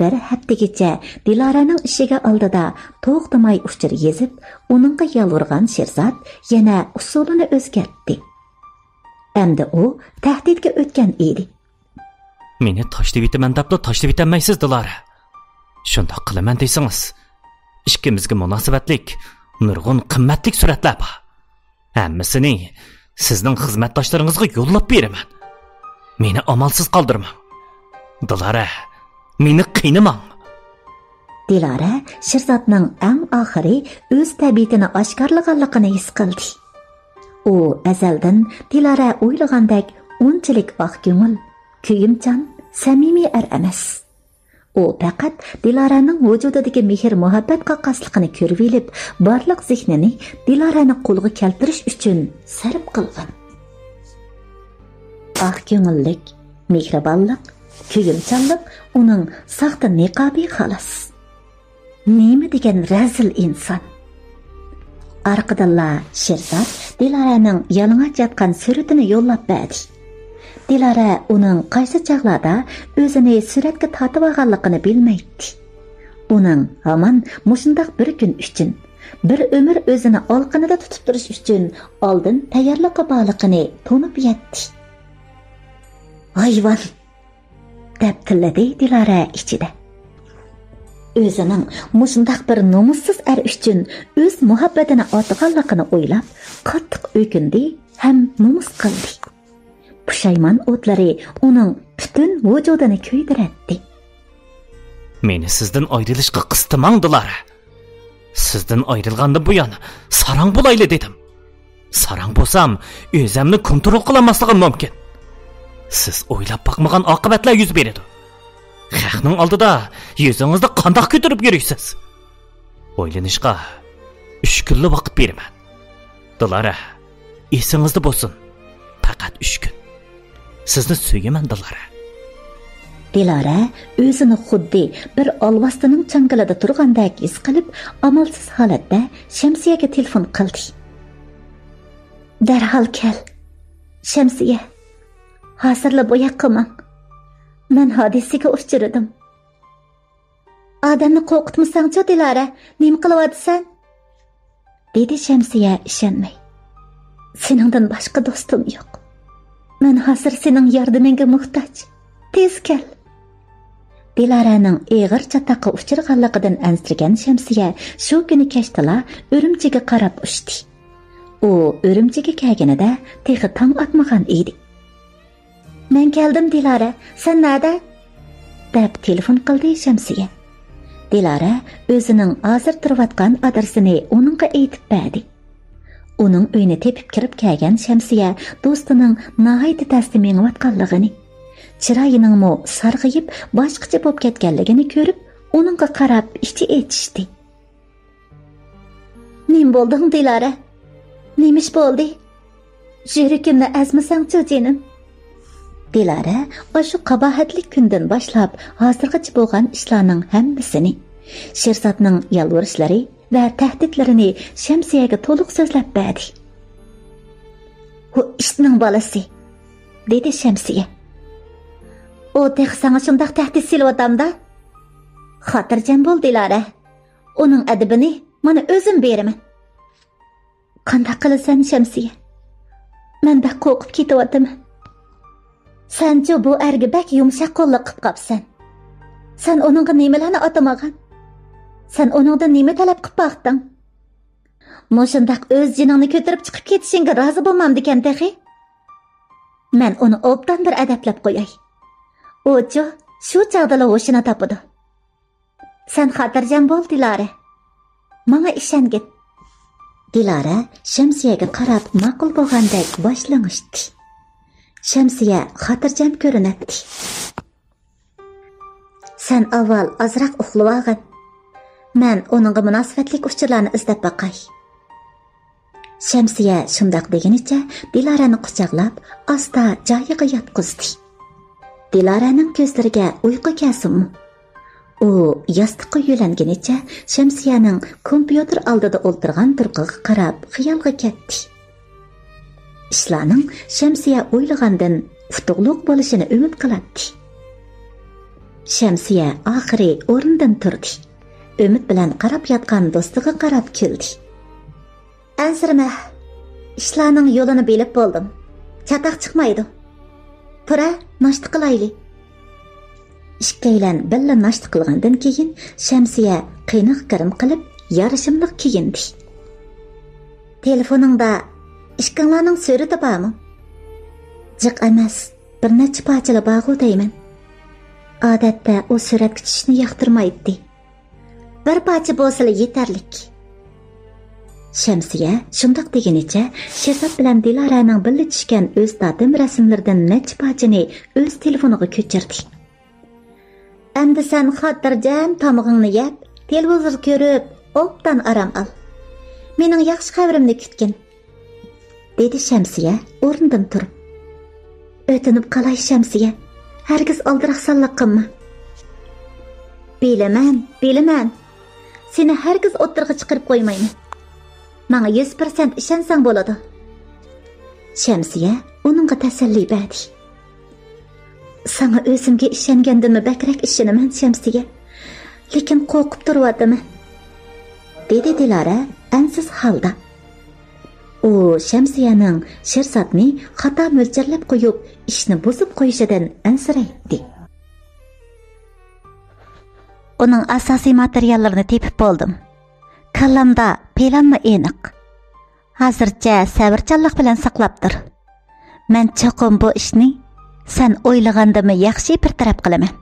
A: bir haftagacha Diloraning ishiga oldida to'xtamay uchur yezib, uningga yalvurgan Sherzod yana usulini o'zgartdi. Endi u tahdidga o'tgan edi.
B: Meni tashlab etaman deb tashlab etmaysiz, Dilara. Shundoq qilaman deysangiz, ikkimizga munosabatlik nurg'un qimmatli suratlar bor. Hammasini sizning xizmatdoshlaringizga yo'llab beraman. Meni amalsiz qoldirmang. Dilara, meni qiynamang.
A: Dilara Sherzodning eng oxiri o'z tabiatini oshkorlaganligini his qildi. U azaldan Dilara o'ylagandek unchalik oq ko'ngil, kuyimchan, samimiy emas. U faqat Dilaraning vujudidagi mehr muhabbat qoqasligini ko'rib olib, barliq zehnini Dilarani qo'lga keltirish uchun sarf qilgan. Oq ko'ngillik, mehribonlik, kuyimchanlik uning saxta niqobi xolos. Nima degan razil inson. Arqadalla Sherzod Dilaraning yalang'och yotgan suratini yo'llab berdi. Dilara uning qaysi chaqlarda o'zini suratga tortib olganligini bilmaydi. Uning hamon mushundaq bir kun uchun, bir umr o'zini olqinida tutib turish uchun oldin tayyorliqqa borligini to'nib yetdi. Hayvon, deb tilladi Dilara ichida. O'zining mushundaq bir nomussiz er uchun o'z muhabbatini otganligini o'ylab, qattiq o'kindi ham nomus qildi. Pushaymon o'tlari uning butun vujudini kuydiratdi.
B: Meni sizdan ayrilishga qistamang, Dilara. Sizdan ayrilganda bu yana sarang bo'layli dedim. Sarang bo'lsam, o'zimni kontrol qilolmasligim mumkin. Siz o'ylab boqmagan oqibatlar yuz beradi. Xalqning oldida yuzingizni qandoq ko'tarib yurisiz? O'ylanishga 3 kunlik vaqt beraman. Dilara, esingizda bo'lsin. Faqat 3 kun. Sizni suyaman, Dilara. Dilara o'zini xuddi bir olvastining changalida turgandek his qilib, amalsiz holatda Shamsiyaga telefon qildi. Darhol kel. Shamsiya, hozirla bo'yaq qilmang. Men hodisaga uchradim. Odamni qo'rqitmasang-chi, Dilara, nima qilyapsan? Dedi Shamsiya ishonmay. Seningdan boshqa do'stim yo'q. Men hozir sening yordamingga muhtoj. Tez kel. Dilaraning eg'ir chatoqqa uchirganligidan ansiragan Shamsiya shu kuni kechda Urumchiga qarab uchdi. U Urumchiga kelganida texi tong otmagan edi. Men keldim, Dilara, sen nerede? Deb telefon qildi Shamsiya. Dilara o'zining hozir turayotgan adresini uningga aytib berdi. Uning uyini tepib kirib kelgan Shamsiya do'stining nihoyat taslim yengayotganligini, chiroyining mo sarg'ayib boshqacha bo'lib ketganligini ko'rib, uningga qarab ichi etishdi. Nim bo'lding, Dilara? Nimish bo'ldi? Yuragimni azmasang-chi, jinim? Dilara shu qabohatli kundan boshlab hozirgacha bo'lgan ishlarning hammasini, Sherzodning yalvurishlari va tahdidlarini Shamsiyaga to'liq so'zlab berdi. "U ishning bolasi", dedi Shamsiya. "O texsanga shundoq tahdid silyapti-da. Xotirjam bo'l, Dilara. Uning adabini mana o'zim beraman." "Qanday qilasan, Shamsiya? Men bak qo'rqib ketyapman. Sen-chi bu erga bak yumshoq qo'lliq qilib qopsan. Sen oningga nimalarni atamagan? Sen oningdan nima talab qilib baqding? Mo'shundaq o'z jiningni ko'tarib chiqib ketishingga rozi bo'lmamdikan texi. Men uni obdan bir adablab qo'yay. O'chi shu chog'da hoshini topadi. Sen xotirjam bo'l, Dilara. Menga ishongin." Dilara Shamsiyaga qarab ma'qul bo'lgandek boshlang'ishdi. Shamsiya xotirjam ko'rinadi. "Sen avval ozroq uxlab olgin. Men uningga munosabatli uchurlarni izlab boqay." Shamsiya shundoq degunicha Dilarani quchoqlab, asta joyiga yotqizdi. Dilaraning ko'zlariga uyqu kelsinmi? U yostiqqa yo'langunicha Shamsiyaning kompyuter oldida o'tirgan turqiga qarab xiyolga ketdi. Ishlarning Shamsiya o'ylagandan utuqliq bo'lishini umid qiladi.
A: Şemsiye oxiri o'rnidan turdi. Umid bilan qarab yotgan do'stiga qarab kuldi. Ansirma, ishlarning yo'lini bilib bo'ldim. Chataq chiqmaydi. Tura, nashta qilayli. Ishkaylan billa nashta qilgandan keyin Şemsiye qiyniq kirim qilib, yarışımlıq kiyindi. Telefoningda ishqinglarning surati bormi? Jiq emas, bir necha parchalar bor deyman. Odatda o suratga tushishni yoqtirmaydi. Bir parcha bo'lsa yetarlik. Şemsiye shundoq degenicha Sherzod bilan Diloraning birga tushgan o'z tatim rasmlaridan necha parchani o'z telefoniga ko'chirdi. Endi sen xotirjam tomog'ingni yeb, televizor ko'rib, obdan aram al. Mening yaxshi xabarimni kutgin, dedi Şemsiye o'rnidan turib. O'tinib qalay Şemsiye, hargiz aldiraqsanlik qilma. Bilaman. Seni hargiz o'tirg'i chiqarib qo'ymayman. Menga 100% ishonsang bo'ladi. Şemsiye uningga tasalli berdi. Sana o'zimga ishongandimmi bakrak ishonaman Şemsiye. Lekin qo'rqib turibman, dedi Dilara ansiz holda. U Şemsiyening Sherzodni xato mo'ljarlab qo'yib, ishni buzib qo'yishidan ansiraydi. Uning asosiy materiallarini tepib bo'ldim. Kallamda planmi aniq. Hozircha sabrchanlik bilan saqlabdir. Men cho'qim bu ishni sen o'ylagandimi yaxshi bir taraf qilaman.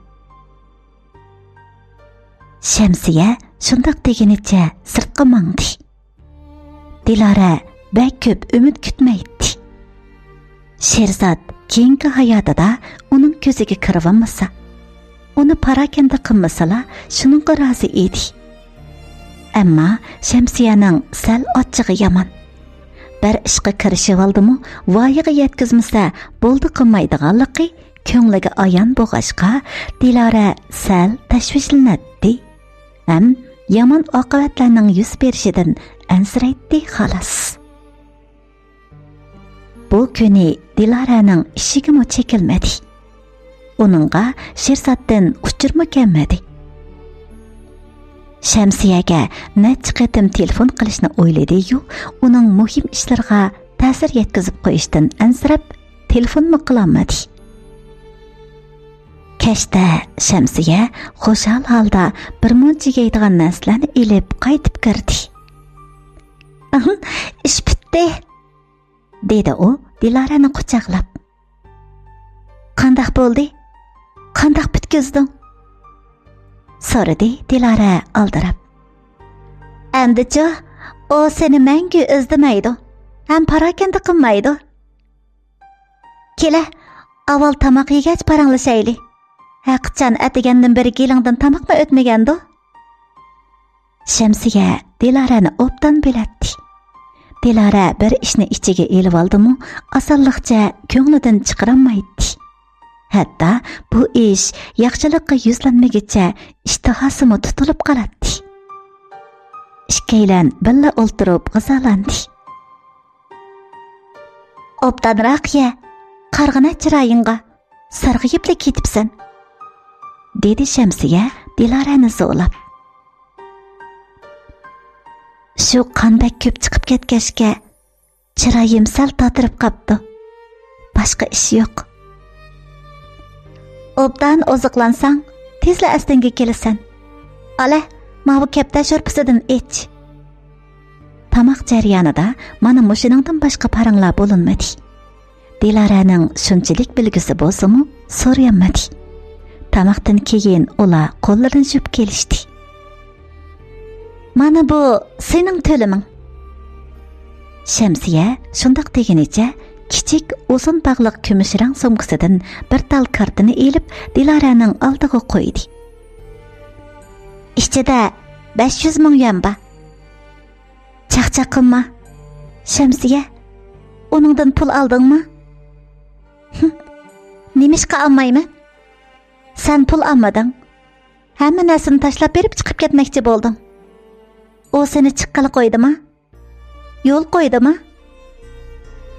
A: Şemsiye shundoq degenicha sirtqa mangdi. Dilara bek ko'p umid kutmaydi. Sherzod keyingi hayotida uning ko'ziga kirib-olmasa, uni parakanda qilmasalar, shuningga rozi edi. Ammo Şemsiyening sal ochig'i yomon. Bir ishga kirishib oldimi, voyaga yetkazmasa, bo'ldi qilmaydiganligi ko'ngliga ayon bo'lg'achqa, Dilara sal tashvishlanadi. Ham yomon oqibatlarning yuz berishidan ansiraydi xolos. Bu kuni Dilaraning ishigimi chekilmadi. Uningga Sherzoddan uchirma kelmadi. Şemsiye'ga necha qatim telefon qilishni o'yladi-yu, uning muhim ishlarga ta'sir yetkazib qo'yishdan ansirab, telefonmi qilolmadi. Kechda Şemsiye xo'shal holda bir muncha yeydigan narsalarni elib qaytib kirdi. "Ish bitdi", dedi u Dilarani quchoqlab. "Qanday bo'ldi? Qanday bitkizding?" so'radi Dilara aldirab. "Endi-chi, o seni mangu izdamaydi, ham parakanda qilmaydi. Kela, avval tamoq yegach paranglashayli. Haqiqatan atagandan beri gelingdan tamoqmi o'tmagandi?" Şemsiye Dilarani obdan biladi. Dilara bir ishni ichiga elib oldi-mu, osonlikcha ko'nglidan chiqarolmaydi. Hatta bu ish yaxshilikqa yuzlanmaguncha ishtihosimi tutilib qoladi. Ishkaylan billa o'ltirib g'azalandi. "Obdanroq ye, qarg'ina chiroyingga sarg'ayib ketibsan", dedi Şemsiye Dilarani zo'lab. "Shu qanday ko'p chiqib ketgachga chiroyim sal totirib qopti. Boshqa ish yo'q. Obdan oziqlansang, tezla astinga kelasan. Ala, mana bu kapta sho'rpisidan ich." Tamoq jarayonida mana mushiningdan boshqa paranglar bo'linmadi. Dilaraning shunchalik bilgisi bo'lsa-mu, so'rayolmadi. Tamoqdan keyin ular qo'llarini yuvib kelishdi. "Mana bu sening to'liming." Şemsiye shundoq degenicha kichik uzun bog'liq kumush rang sumkasidan bir tal kartini elib Dilaraning oldiga qo'ydi. "Ichida 500 ming yuan bor. Chaqchaq qilma. Şemsiye, uningdan pul oldingmi?" "Nimishqa olmayman? Sen pul olmading. Hamma narsani tashlab berib chiqib ketmoqchi bo'lding. O seni chiqqala qo'ydimi? Yo'l qo'ydimi?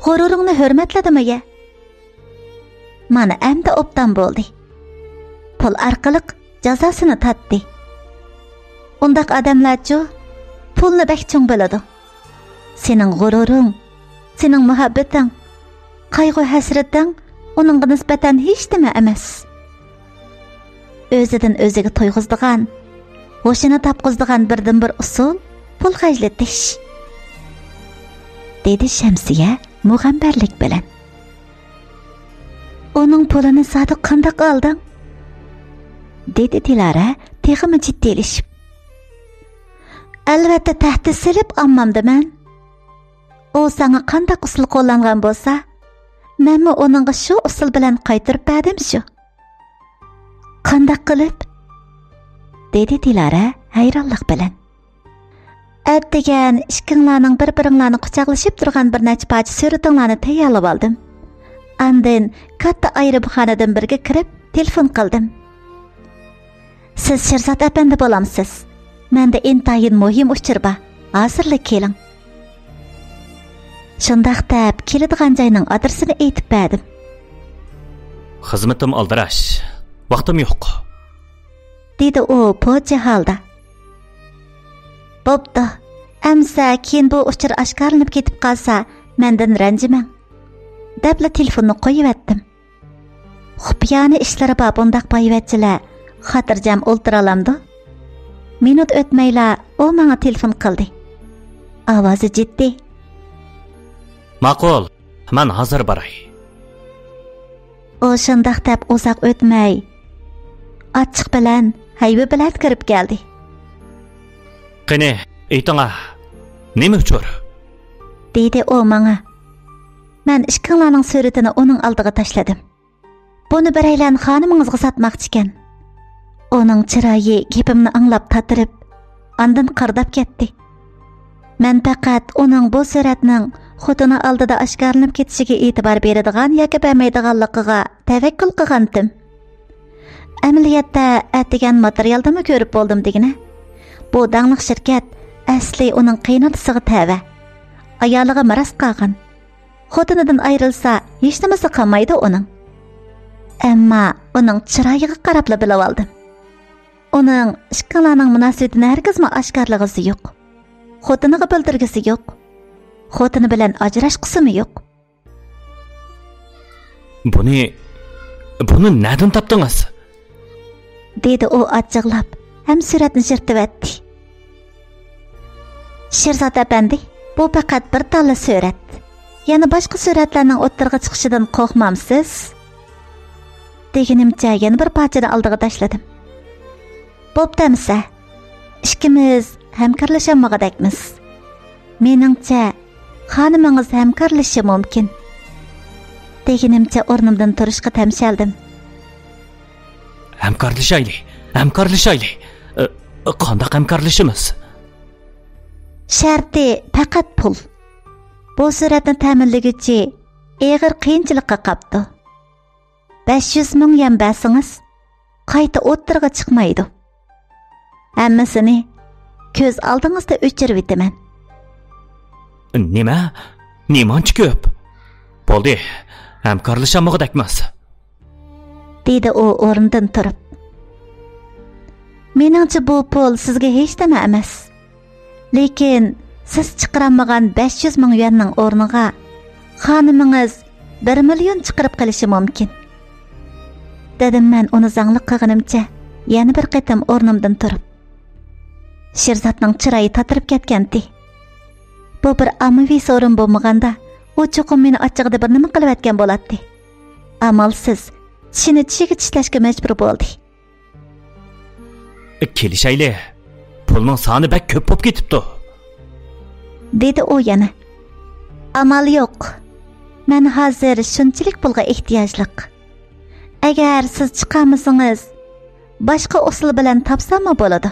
A: G'ururingni hurmatladimi ya? Mana endi obdan bo'ldi. pul orqali jazosini tatdi. Undaq odamlarcha pulni bak cho'ng biladi. Sening g'ururing, sening muhabbating, qayg'u hasrating uningga nisbatan hech nima emas. O'zidan o'ziga to'yg'izdigan, hoshini topqizdigan birdan-bir usul pul xarjlatish. Dedi Shamsiya mug'ambarlik bilan. Onun pulini sodiq qanday olding? Dedi Dilara texmi jiddiylashib. Albatta tahdid silib olmamdiman. O sana qanday usul qo'llangan bo'lsa, men oningga shu usul bilan qaytirib berdim shu. Qanday qilib? Dedi Dilara hayronlik bilan. Atdigan ishkinglarning bir-biringlarni quchoqlashib turgan bir necha parcha suratinglarni tayyorlab oldim. Andin katta ayribxonadan birga kirib telefon qildim. Siz Sherzod apandi bo'lamsiz? Menda intayin muhim uchur bor. Hozirlik keling. Shundaq deb keladigan joyning adresini aytib berdim.
B: Xizmatim aldirash. Vaqtim yo'q.
A: Dedi u po'ja holda. Bo'pti. Amsa keyin bu uchur oshkorlanib ketib qolsa, mendan ranjimang. Debla telefonni qo'yib etdim. Xupyani ishlari bor bundaq boyvachchilar xotirjam o'ltiralamdi. Minut o'tmayla u menga telefon qildi. Ovozi jiddiy.
B: Ma'qul, men hozir boray.
A: O shundaq deb uzoq o'tmay ochiq bilan, hayba bilan kirib keldi.
B: Qani, aytinga, nima uchun?
A: Dedi u menga. Men ishkinglarning suratini uning oldiga tashladim. Buni biraylan xonimingizga sotmoqchi ekan. Uning chiroyi gapimni anglab tatirib, ondan qardab ketdi. Men faqat uning bu suratning xotini oldida oshkorlanib ketishiga e'tibor beradigan yoki bermaydiganligiga tavakkul qilgandim. Amaliyotda atdigan materialdami ko'rib bo'ldim degina. Bu dangliq shirkat asli uning qiynatisiga tava. Ayoliga maras qolgan. Xotinidan ayrilsa, hech nimasi qolmaydi uning. Ammo uning chiroyiga qarab bilib oldim. Uning ishqilarining munosabatini hargizmi oshkorlig'isi yo'q. Xotiniga bildirgisi yo'q. Xotini bilan ajrashqisimi yo'q.
B: Buni nereden topdingiz?
A: Dedi u achchiqlab, ham suratni yirtib Sherzod apandi, bu faqat bir talla surat. Yana boshqa suratlarning o'ttirga chiqishidan qo'rqmamsiz? Deganimcha yana bir parchani oldiga tashladim. Bo'ptamsa, ikkimiz hamkorlashamoqdakmiz. Meningcha, xonumingiz hamkorlashishi mumkin. Deganimcha o'rnimdan turishga tamshaldim.
B: Hamkorlashaylik. Qanday hamkorlashimiz?
A: Sharti faqat pul. Bu suratni ta'minlaguchi eg'ir qiyinchilikqa qapti. 500 ming yen bersangiz, qayta o'ttirga chiqmaydi. Hammasini ko'z oldingizda o'chirib o'taman.
B: Nemanchi ko'p? Bo'ldi, hamkorlashamoqdakmiz.
A: Dedi u o'rnidan turib. Meningcha bu pul sizga hech nima emas. Lekin siz chiqarmagan 500 ming yuanning o'rniga xonumingiz 1 million chiqarib qilishi mumkin. Dedim men uni zanglik qilganimcha, yana bir qatam o'rnimdan turib. Sherzodning chiroyi tatirib ketgandi. Bu bir ommaviy so'rin bo'lmaganda, u cho'qim meni ochig'ida bir nima qilib atgan bo'ladi. Amalsiz tishini tishiga tishlashga majbur bo'ldi.
B: Kelishayli. Pulning soni bak ko'p bo'lib ketibdi.
A: Dedi u yana. Amal yo'q. Men hozir shunchalik pulga ehtiyojliq. Agar siz chiqarmasangiz, boshqa usul bilan topsam bo'ladi.